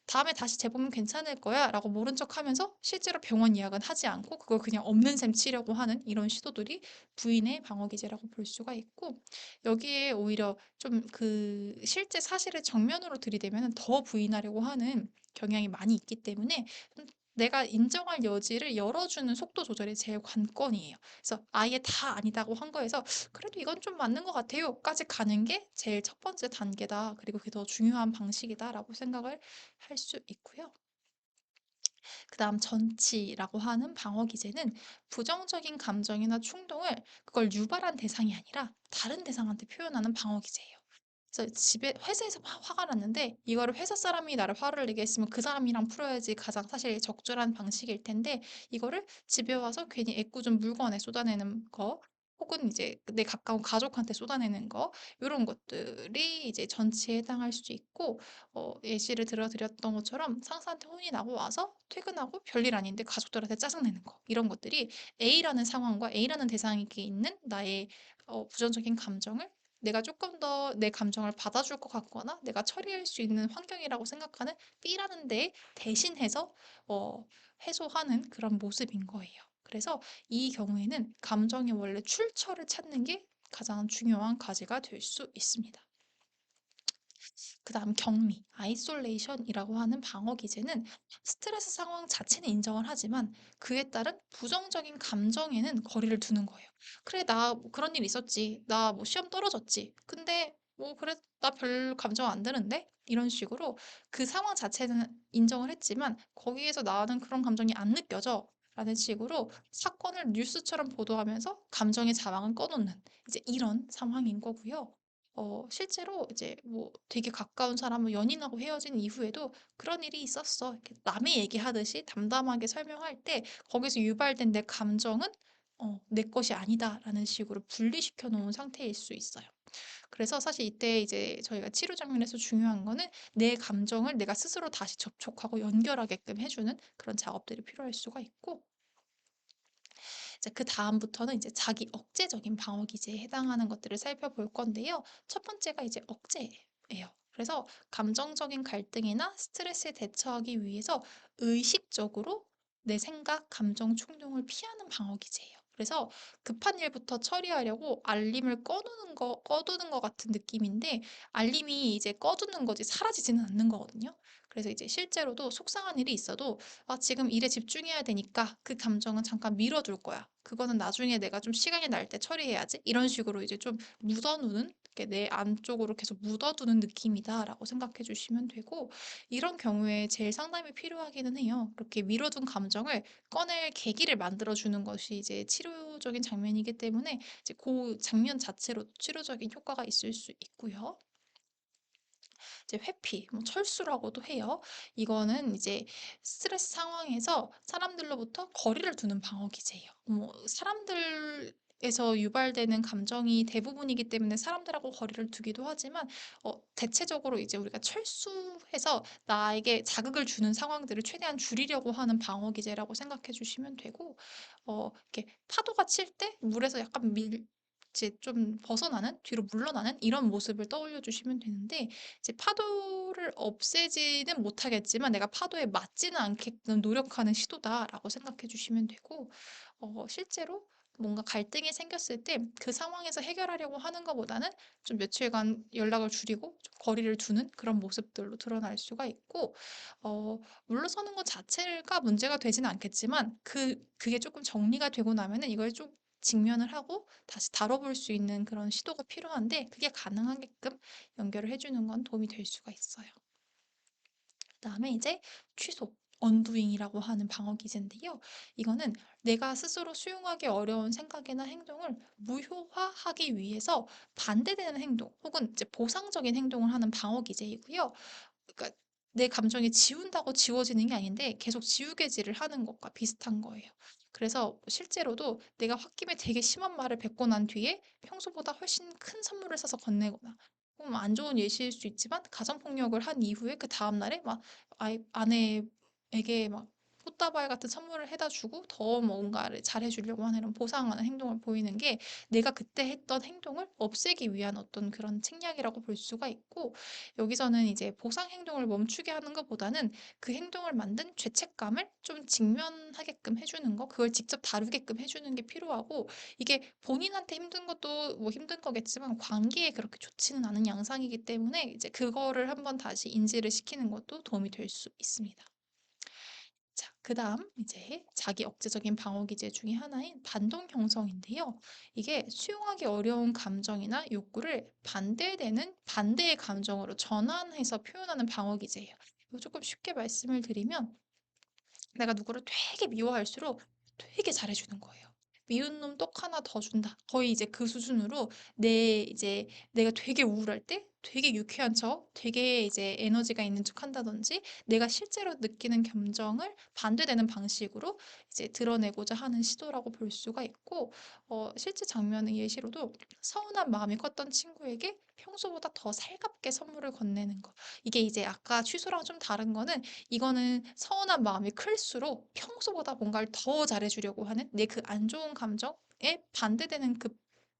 "다음에 다시 재보면 괜찮을 거야."라고 모른 척하면서 실제로 병원 예약은 하지 않고 그걸 그냥 없는 셈 치려고 하는 이런 시도들이 부인의 방어 기제라고 볼 수가 있고 여기에 오히려 좀 그 실제 사실을 정면으로 들이대면은 더 부인하려고 하는 경향이 많이 있기 때문에 내가 인정할 여지를 열어주는 속도 조절이 제일 관건이에요. 그래서 아예 다 아니다고 한 거에서 "그래도 이건 좀 맞는 것 같아요."까지 가는 게 제일 첫 번째 단계다. 그리고 그게 더 중요한 방식이다라고 생각을 할 수 있고요. 그다음 전치라고 하는 방어 기제는 부정적인 감정이나 충동을 그걸 유발한 대상이 아니라 다른 대상한테 표현하는 방어 기제예요. 그래서 집에 회사에서 막 화가 났는데 이거를 회사 사람이 나를 화를 내게 했으면 그 사람이랑 풀어야지 가장 사실 적절한 방식일 텐데 이거를 집에 와서 괜히 애꿎은 물건에 쏟아내는 거 혹은 이제 내 가까운 가족한테 쏟아내는 거 요런 것들이 이제 전치에 해당할 수 있고 예시를 들어 드렸던 것처럼 상사한테 혼이 나고 와서 퇴근하고 별일 아닌데 가족들한테 짜증내는 거 이런 것들이 A라는 상황과 A라는 대상에게 있는 나의 부정적인 감정을 내가 조금 더 내 감정을 받아줄 것 같거나 내가 처리할 수 있는 환경이라고 생각하는 B라는 데에 대신해서 어 해소하는 그런 모습인 거예요. 그래서 이 경우에는 감정의 원래 출처를 찾는 게 가장 중요한 과제가 될 수 있습니다. 그다음 격리, 아이솔레이션이라고 하는 방어 기제는 스트레스 상황 자체는 인정을 하지만 그에 따른 부정적인 감정에는 거리를 두는 거예요. "그래 나뭐 그런 일 있었지. 나 뭐 시험 떨어졌지. 근데 뭐 그래 나 별 감정 안 드는데?" 이런 식으로 그 상황 자체는 인정을 했지만 "거기에서 나는 그런 감정이 안 느껴져." 라는 식으로 사건을 뉴스처럼 보도하면서 감정의 자망은 꺼놓는 이제 이런 상황인 거고요. 실제로 이제 뭐 되게 가까운 사람 뭐 연인하고 헤어진 이후에도 "그런 일이 있었어." 이렇게 남의 얘기하듯이 담담하게 설명할 때 거기서 유발된 내 감정은 '내 것이 아니다.'라는 식으로 분리시켜 놓은 상태일 수 있어요. 그래서 사실 이때 이제 저희가 치료 장면에서 중요한 거는 내 감정을 내가 스스로 다시 접촉하고 연결하게끔 해 주는 그런 작업들이 필요할 수가 있고 이제 그다음부터는 이제 자기 억제적인 방어 기제에 해당하는 것들을 살펴볼 건데요. 첫 번째가 이제 억제예요. 그래서 감정적인 갈등이나 스트레스에 대처하기 위해서 의식적으로 내 생각, 감정, 충동을 피하는 방어 기제예요. 그래서 급한 일부터 처리하려고 알림을 꺼두는 것 같은 느낌인데 알림이 이제 꺼두는 거지 사라지지는 않는 거거든요. 그래서 이제 실제로도 속상한 일이 있어도 "아 지금 일에 집중해야 되니까 그 감정은 잠깐 미뤄 둘 거야. 그거는 나중에 내가 좀 시간이 날 때 처리해야지." 이런 식으로 이제 좀 묻어 두는 이렇게 내 안쪽으로 계속 묻어 두는 느낌이다라고 생각해 주시면 되고 이런 경우에 제일 상담이 필요하기는 해요. 그렇게 미뤄 둔 감정을 꺼낼 계기를 만들어 주는 것이 이제 치료적인 장면이기 때문에 이제 고 장면 자체로 치료적인 효과가 있을 수 있고요. 이제 회피, 뭐 철수라고도 해요. 이거는 이제 스트레스 상황에서 사람들로부터 거리를 두는 방어 기제예요. 뭐 사람들에서 유발되는 감정이 대부분이기 때문에 사람들하고 거리를 두기도 하지만 대체적으로 이제 우리가 철수해서 나에게 자극을 주는 상황들을 최대한 줄이려고 하는 방어 기제라고 생각해 주시면 되고 이렇게 파도가 칠 때 물에서 약간 이제 좀 벗어나는 뒤로 물러나는 이런 모습을 떠올려 주시면 되는데 이제 파도를 없애지는 못하겠지만 '내가 파도에 맞지는 않게끔 노력하는 시도다.'라고 생각해 주시면 되고 실제로 뭔가 갈등이 생겼을 때 그 상황에서 해결하려고 하는 것보다는 좀 며칠간 연락을 줄이고 좀 거리를 두는 그런 모습들로 드러날 수가 있고 물러서는 것 자체가 문제가 되지는 않겠지만 그게 조금 정리가 되고 나면은 이걸 좀 직면을 하고 다시 다뤄볼 수 있는 그런 시도가 필요한데 그게 가능하게끔 연결을 해 주는 건 도움이 될 수가 있어요. 그다음에 이제 취소, 언두잉이라고 하는 방어 기제인데요. 이거는 내가 스스로 수용하기 어려운 생각이나 행동을 무효화하기 위해서 반대되는 행동 혹은 이제 보상적인 행동을 하는 방어 기제이고요. 그러니까 내 감정이 지운다고 지워지는 게 아닌데 계속 지우개질을 하는 것과 비슷한 거예요. 그래서 실제로도 내가 홧김에 되게 심한 말을 뱉고 난 뒤에 평소보다 훨씬 큰 선물을 사서 건네거나 안 좋은 예시일 수 있지만 가정폭력을 한 이후에 그 다음 날에 막 아내에게 막 꽃다발 같은 선물을 해다 주고 더 뭔가를 잘해 주려고 하는 이런 보상하는 행동을 보이는 게 내가 그때 했던 행동을 없애기 위한 어떤 그런 책략이라고 볼 수가 있고, 여기서는 이제 보상 행동을 멈추게 하는 것보다는 그 행동을 만든 죄책감을 좀 직면하게끔 해주는 거, 그걸 직접 다루게끔 해주는 게 필요하고, 이게 본인한테 힘든 것도 뭐 힘든 거겠지만 관계에 그렇게 좋지는 않은 양상이기 때문에 이제 그거를 한번 다시 인지를 시키는 것도 도움이 될 수 있습니다. 자, 그다음 이제 자기 억제적인 방어 기제 중에 하나인 반동 형성인데요. 이게 수용하기 어려운 감정이나 욕구를 반대되는 반대의 감정으로 전환해서 표현하는 방어 기제예요. 이거 조금 쉽게 말씀을 드리면 내가 누구를 되게 미워할수록 되게 잘해주는 거예요. 미운 놈 떡 하나 더 준다. 거의 이제 그 수준으로 내가 되게 우울할 때 되게 유쾌한 척, 되게 이제 에너지가 있는 척 한다든지 내가 실제로 느끼는 감정을 반대되는 방식으로 이제 드러내고자 하는 시도라고 볼 수가 있고, 실제 장면의 예시로도 서운한 마음이 컸던 친구에게 평소보다 더 살갑게 선물을 건네는 거. 이게 이제 아까 취소랑 좀 다른 거는 이거는 서운한 마음이 클수록 평소보다 뭔가를 더 잘해주려고 하는 내 그 안 좋은 감정에 반대되는 그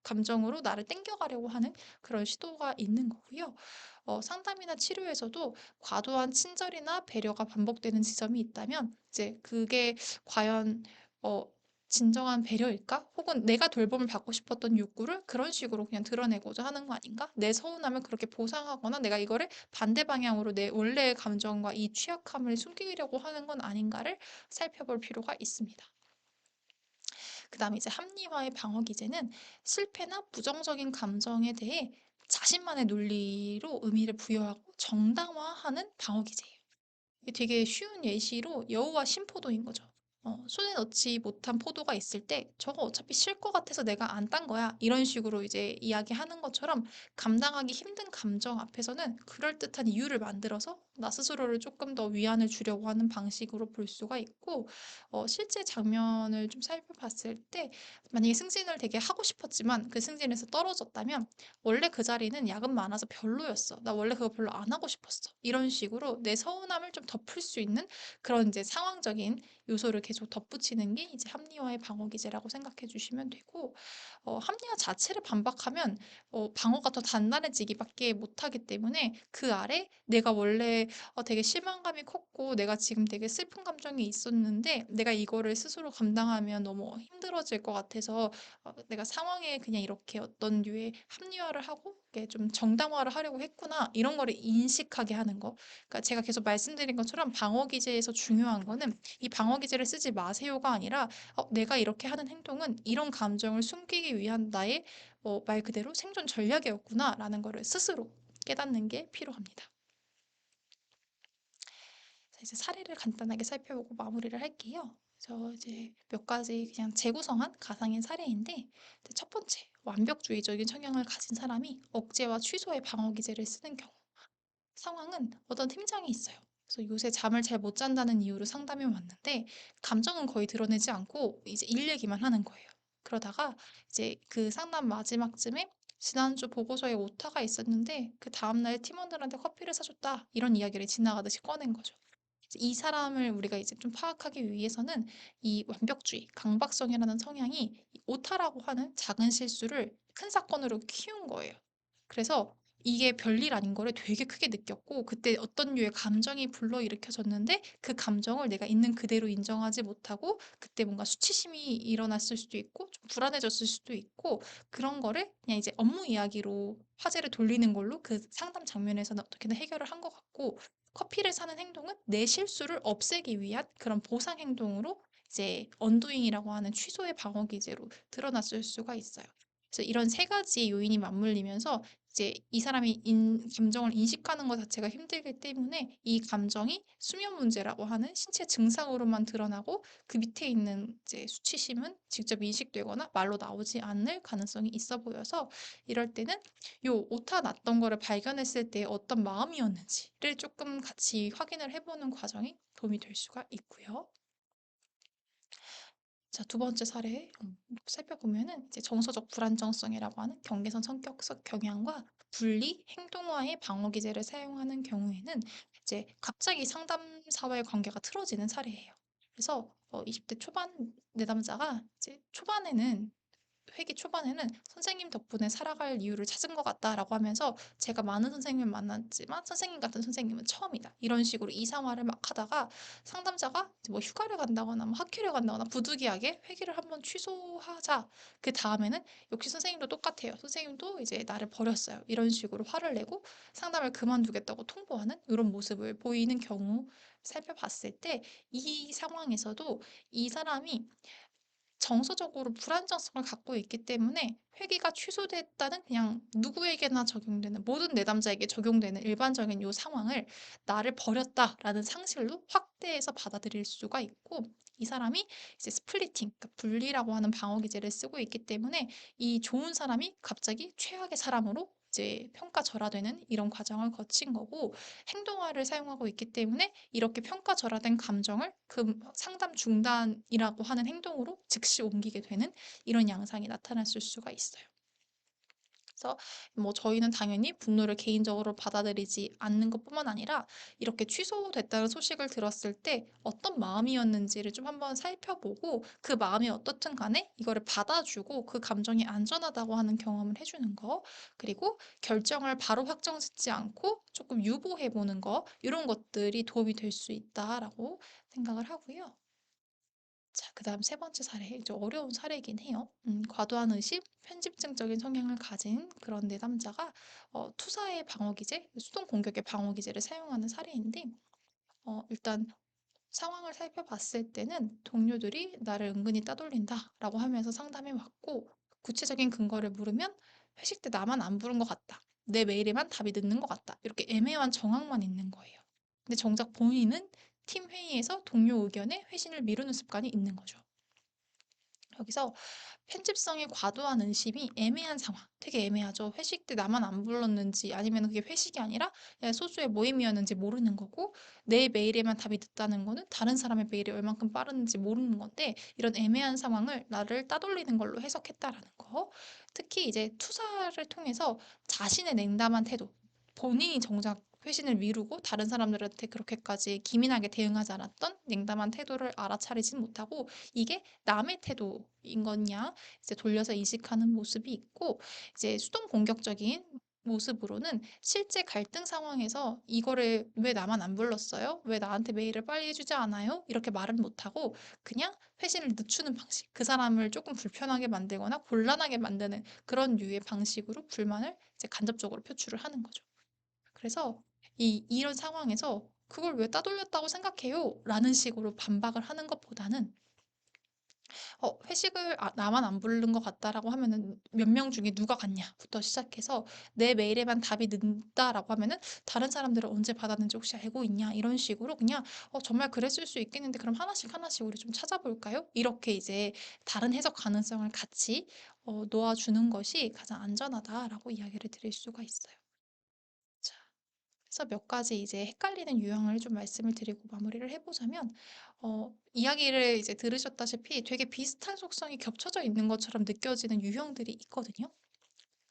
감정으로 나를 땡겨가려고 하는 그런 시도가 있는 거고요. 상담이나 치료에서도 과도한 친절이나 배려가 반복되는 지점이 있다면 이제 그게 과연 어, 진정한 배려일까? 혹은 내가 돌봄을 받고 싶었던 욕구를 그런 식으로 그냥 드러내고자 하는 거 아닌가? 내 서운함을 그렇게 보상하거나 내가 이거를 반대 방향으로 내 원래의 감정과 이 취약함을 숨기려고 하는 건 아닌가를 살펴볼 필요가 있습니다. 그다음에 이제 합리화의 방어 기제는 실패나 부정적인 감정에 대해 자신만의 논리로 의미를 부여하고 정당화하는 방어 기제예요. 이게 되게 쉬운 예시로 여우와 심포도인 거죠. 손에 넣지 못한 포도가 있을 때 저거 어차피 쉴 것 같아서 내가 안 딴 거야. 이런 식으로 이제 이야기하는 것처럼 감당하기 힘든 감정 앞에서는 그럴듯한 이유를 만들어서 나 스스로를 조금 더 위안을 주려고 하는 방식으로 볼 수가 있고, 실제 장면을 좀 살펴봤을 때 만약에 승진을 되게 하고 싶었지만 그 승진에서 떨어졌다면 원래 그 자리는 야근 많아서 별로였어. 나 원래 그거 별로 안 하고 싶었어. 이런 식으로 내 서운함을 좀 덮을 수 있는 그런 이제 상황적인 요소를 계속 덧붙이는 게 이제 합리화의 방어 기제라고 생각해 주시면 되고, 합리화 자체를 반박하면 방어가 더 단단해지기밖에 못하기 때문에 그 아래 내가 원래 되게 실망감이 컸고 내가 지금 되게 슬픈 감정이 있었는데 내가 이거를 스스로 감당하면 너무 힘들어질 것 같아서 내가 상황에 그냥 이렇게 어떤 류의 합리화를 하고 이게 좀 정당화를 하려고 했구나 이런 거를 인식하게 하는 거. 그러니까 제가 계속 말씀드린 것처럼 방어 기제에서 중요한 거는 이 방어 기제를 쓰지 마세요가 아니라 내가 이렇게 하는 행동은 이런 감정을 숨기기 위한 나의 말 그대로 생존 전략이었구나라는 거를 스스로 깨닫는 게 필요합니다. 자, 이제 사례를 간단하게 살펴보고 마무리를 할게요. 저 이제 몇 가지 그냥 재구성한 가상의 사례인데, 이제 첫 번째, 완벽주의적인 성향을 가진 사람이 억제와 취소의 방어 기제를 쓰는 경우. 상황은 어떤 팀장이 있어요. 그래서 요새 잠을 잘 못 잔다는 이유로 상담이 왔는데 감정은 거의 드러내지 않고 이제 일 얘기만 하는 거예요. 그러다가 이제 그 상담 마지막쯤에 지난주 보고서에 오타가 있었는데 그 다음날 팀원들한테 커피를 사줬다 이런 이야기를 지나가듯이 꺼낸 거죠. 이 사람을 우리가 이제 좀 파악하기 위해서는 이 완벽주의, 강박성이라는 성향이 이 오타라고 하는 작은 실수를 큰 사건으로 키운 거예요. 그래서 이게 별일 아닌 거를 되게 크게 느꼈고 그때 어떤 류의 감정이 불러일으켜졌는데 그 감정을 내가 있는 그대로 인정하지 못하고 그때 뭔가 수치심이 일어났을 수도 있고 좀 불안해졌을 수도 있고 그런 거를 그냥 이제 업무 이야기로 화제를 돌리는 걸로 그 상담 장면에서는 어떻게든 해결을 한 것 같고, 커피를 사는 행동은 내 실수를 없애기 위한 그런 보상 행동으로 이제 언도잉이라고 하는 취소의 방어 기제로 드러났을 수가 있어요. 그래서 이런 세 가지 요인이 맞물리면서 이제 이 사람이 감정을 인식하는 것 자체가 힘들기 때문에 이 감정이 수면 문제라고 하는 신체 증상으로만 드러나고 그 밑에 있는 이제 수치심은 직접 인식되거나 말로 나오지 않을 가능성이 있어 보여서 이럴 때는 요 오타 났던 거를 발견했을 때 어떤 마음이었는지를 조금 같이 확인을 해보는 과정이 도움이 될 수가 있고요. 자, 두 번째 사례 살펴보면은 이제 정서적 불안정성이라고 하는 경계선 성격적 경향과 분리 행동화의 방어 기제를 사용하는 경우에는 이제 갑자기 상담사와의 관계가 틀어지는 사례예요. 그래서 20대 초반 내담자가 이제 초반에는 회기 초반에는 "선생님 덕분에 살아갈 이유를 찾은 것 같다."라고 하면서 "제가 많은 선생님을 만났지만 선생님 같은 선생님은 처음이다." 이런 식으로 이상화를 막 하다가 상담자가 이제 뭐 휴가를 간다거나 뭐 학회를 간다거나 부득이하게 "회기를 한번 취소하자." 그다음에는 역시 선생님도 똑같아요. 선생님도 이제 "나를 버렸어요." 이런 식으로 화를 내고 상담을 그만두겠다고 통보하는 이런 모습을 보이는 경우 살펴봤을 때 이 상황에서도 이 사람이 정서적으로 불안정성을 갖고 있기 때문에 회계가 취소됐다는 그냥 누구에게나 적용되는 모든 내담자에게 적용되는 일반적인 요 상황을 '나를 버렸다.'라는 상실로 확대해서 받아들일 수가 있고 이 사람이 이제 스플리팅 그러니까 분리라고 하는 방어 기제를 쓰고 있기 때문에 이 좋은 사람이 갑자기 최악의 사람으로 이제 평가절하되는 이런 과정을 거친 거고 행동화를 사용하고 있기 때문에 이렇게 평가절하된 감정을 그 상담 중단이라고 하는 행동으로 즉시 옮기게 되는 이런 양상이 나타났을 수가 있어요. 그래서 뭐 저희는 당연히 분노를 개인적으로 받아들이지 않는 것뿐만 아니라 이렇게 취소됐다는 소식을 들었을 때 어떤 마음이었는지를 좀 한번 살펴보고 그 마음이 어떻든 간에 이거를 받아주고 그 감정이 안전하다고 하는 경험을 해주는 거 그리고 결정을 바로 확정짓지 않고 조금 유보해 보는 거 이런 것들이 도움이 될 수 있다라고 생각을 하고요. 자, 그다음 세 번째 사례. 좀 어려운 사례이긴 해요. 과도한 의심, 편집증적인 성향을 가진 그런 내담자가 투사의 방어 기제, 수동 공격의 방어 기제를 사용하는 사례인데 일단 상황을 살펴봤을 때는 동료들이 나를 은근히 따돌린다라고 하면서 상담해 왔고 구체적인 근거를 물으면 회식 때 나만 안 부른 것 같다. 내 메일에만 답이 늦는 것 같다. 이렇게 애매한 정황만 있는 거예요. 근데 정작 본인은 팀 회의에서 동료 의견에 회신을 미루는 습관이 있는 거죠. 여기서 편집성이 과도한 의심이 애매한 상황, 되게 애매하죠. 회식 때 나만 안 불렀는지 아니면 그게 회식이 아니라 그냥 소수의 모임이었는지 모르는 거고 내 메일에만 답이 늦다는 거는 다른 사람의 메일이 얼만큼 빠르는지 모르는 건데 이런 애매한 상황을 나를 따돌리는 걸로 해석했다라는 거. 특히 이제 투사를 통해서 자신의 냉담한 태도, 본인이 정작 회신을 미루고 다른 사람들한테 그렇게까지 기민하게 대응하지 않았던 냉담한 태도를 알아차리진 못하고 이게 남의 태도인 거냐 이제 돌려서 인식하는 모습이 있고 이제 수동 공격적인 모습으로는 실제 갈등 상황에서 이거를 "왜 나만 안 불렀어요? 왜 나한테 메일을 빨리 해주지 않아요?" 이렇게 말은 못하고 그냥 회신을 늦추는 방식 그 사람을 조금 불편하게 만들거나 곤란하게 만드는 그런 류의 방식으로 불만을 이제 간접적으로 표출을 하는 거죠. 그래서 이런 상황에서 "그걸 왜 따돌렸다고 생각해요?" 라는 식으로 반박을 하는 것보다는 회식을 나만 안 부른 것 같다라고 하면은 몇 명 중에 누가 갔냐?"부터 시작해서 "내 메일에만 답이 늦다."라고 하면은 "다른 사람들은 언제 받았는지 혹시 알고 있냐?" 이런 식으로 그냥 정말 그랬을 수 있겠는데 그럼 하나씩 하나씩 우리 좀 찾아볼까요?" 이렇게 이제 다른 해석 가능성을 같이 놓아 주는 것이 가장 안전하다라고 이야기를 드릴 수가 있어요. 자. 그래서 몇 가지 이제 헷갈리는 유형을 좀 말씀을 드리고 마무리를 해 보자면 이야기를 이제 들으셨다시피 되게 비슷한 속성이 겹쳐져 있는 것처럼 느껴지는 유형들이 있거든요.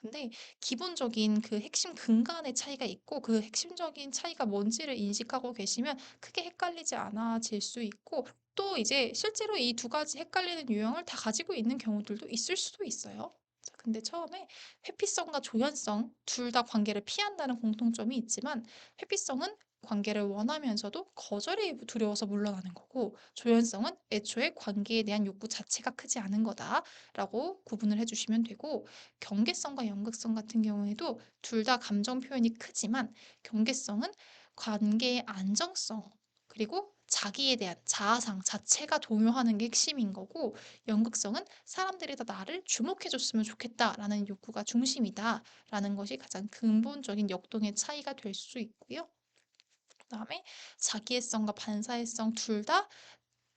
근데 기본적인 그 핵심 근간의 차이가 있고 그 핵심적인 차이가 뭔지를 인식하고 계시면 크게 헷갈리지 않아질 수 있고 또 이제 실제로 이 두 가지 헷갈리는 유형을 다 가지고 있는 경우들도 있을 수도 있어요. 자, 근데 처음에 회피성과 조연성 둘 다 관계를 피한다는 공통점이 있지만 회피성은 관계를 원하면서도 거절이 두려워서 물러나는 거고 조연성은 애초에 관계에 대한 욕구 자체가 크지 않은 거다라고 구분을 해주시면 되고 경계성과 연극성 같은 경우에도 둘 다 감정 표현이 크지만 경계성은 관계의 안정성 그리고 자기에 대한 자아상 자체가 동요하는 게 핵심인 거고, 연극성은 사람들이 다 나를 주목해 줬으면 좋겠다라는 욕구가 중심이다라는 것이 가장 근본적인 역동의 차이가 될 수 있고요. 그다음에 자기애성과 반사애성 둘 다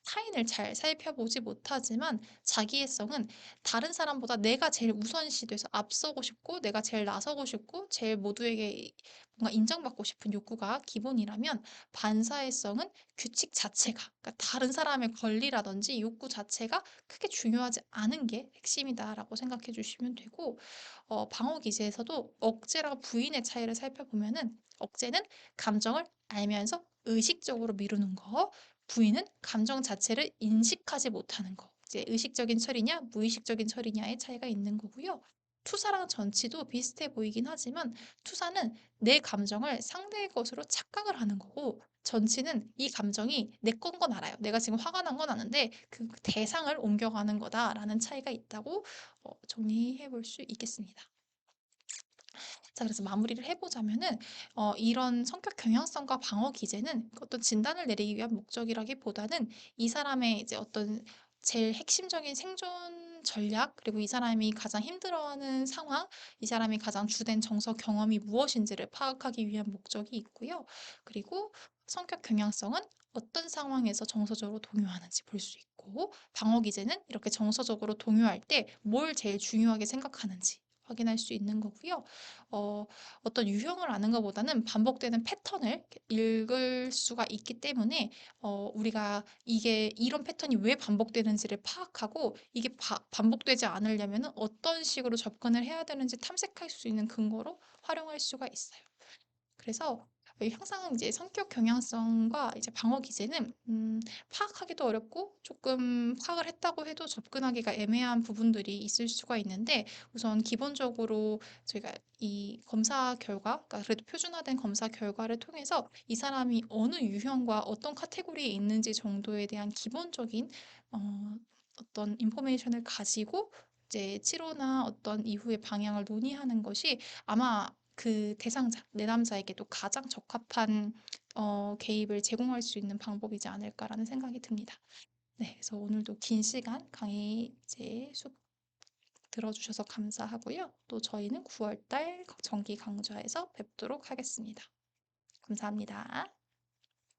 타인을 잘 살펴보지 못하지만, 자기애성은 다른 사람보다 내가 제일 우선시 돼서 앞서고 싶고 내가 제일 나서고 싶고 제일 모두에게 뭔가 인정받고 싶은 욕구가 기본이라면, 반사애성은 규칙 자체가, 그러니까 다른 사람의 권리라든지 욕구 자체가 크게 중요하지 않은 게 핵심이다라고 생각해 주시면 되고, 방어 기제에서도 억제랑 부인의 차이를 살펴보면은, 억제는 감정을 알면서 의식적으로 미루는 거, 부인은 감정 자체를 인식하지 못하는 거. 이제 의식적인 처리냐, 무의식적인 처리냐의 차이가 있는 거고요. 투사랑 전치도 비슷해 보이긴 하지만, 투사는 내 감정을 상대의 것으로 착각을 하는 거고, 전치는 이 감정이 내 건 알아요. 내가 지금 화가 난 건 아는데 그 대상을 옮겨가는 거다라는 차이가 있다고 정리해 볼 수 있겠습니다. 자, 그래서 마무리를 해보자면은, 이런 성격 경향성과 방어 기제는 어떤 진단을 내리기 위한 목적이라기보다는, 이 사람의 이제 어떤 제일 핵심적인 생존 전략, 그리고 이 사람이 가장 힘들어하는 상황, 이 사람이 가장 주된 정서 경험이 무엇인지를 파악하기 위한 목적이 있고요. 그리고 성격 경향성은 어떤 상황에서 정서적으로 동요하는지 볼 수 있고, 방어 기제는 이렇게 정서적으로 동요할 때 뭘 제일 중요하게 생각하는지 확인할 수 있는 거고요. 어, 어떤 유형을 아는 것보다는 반복되는 패턴을 읽을 수가 있기 때문에, 우리가 이게 이런 패턴이 왜 반복되는지를 파악하고, 이게 반복되지 않으려면 어떤 식으로 접근을 해야 되는지 탐색할 수 있는 근거로 활용할 수가 있어요. 그래서 항상 이제 성격 경향성과 이제 방어 기제는 파악하기도 어렵고, 조금 파악을 했다고 해도 접근하기가 애매한 부분들이 있을 수가 있는데, 우선 기본적으로 저희가 이 검사 결과, 그러니까 그래도 표준화된 검사 결과를 통해서 이 사람이 어느 유형과 어떤 카테고리에 있는지 정도에 대한 기본적인 어떤 인포메이션을 가지고 이제 치료나 어떤 이후의 방향을 논의하는 것이, 아마 그 대상자, 내담자에게도 가장 적합한 개입을 제공할 수 있는 방법이지 않을까라는 생각이 듭니다. 네, 그래서 오늘도 긴 시간 강의 이제 들어주셔서 감사하고요. 또 저희는 9월 달 정기 강좌에서 뵙도록 하겠습니다. 감사합니다.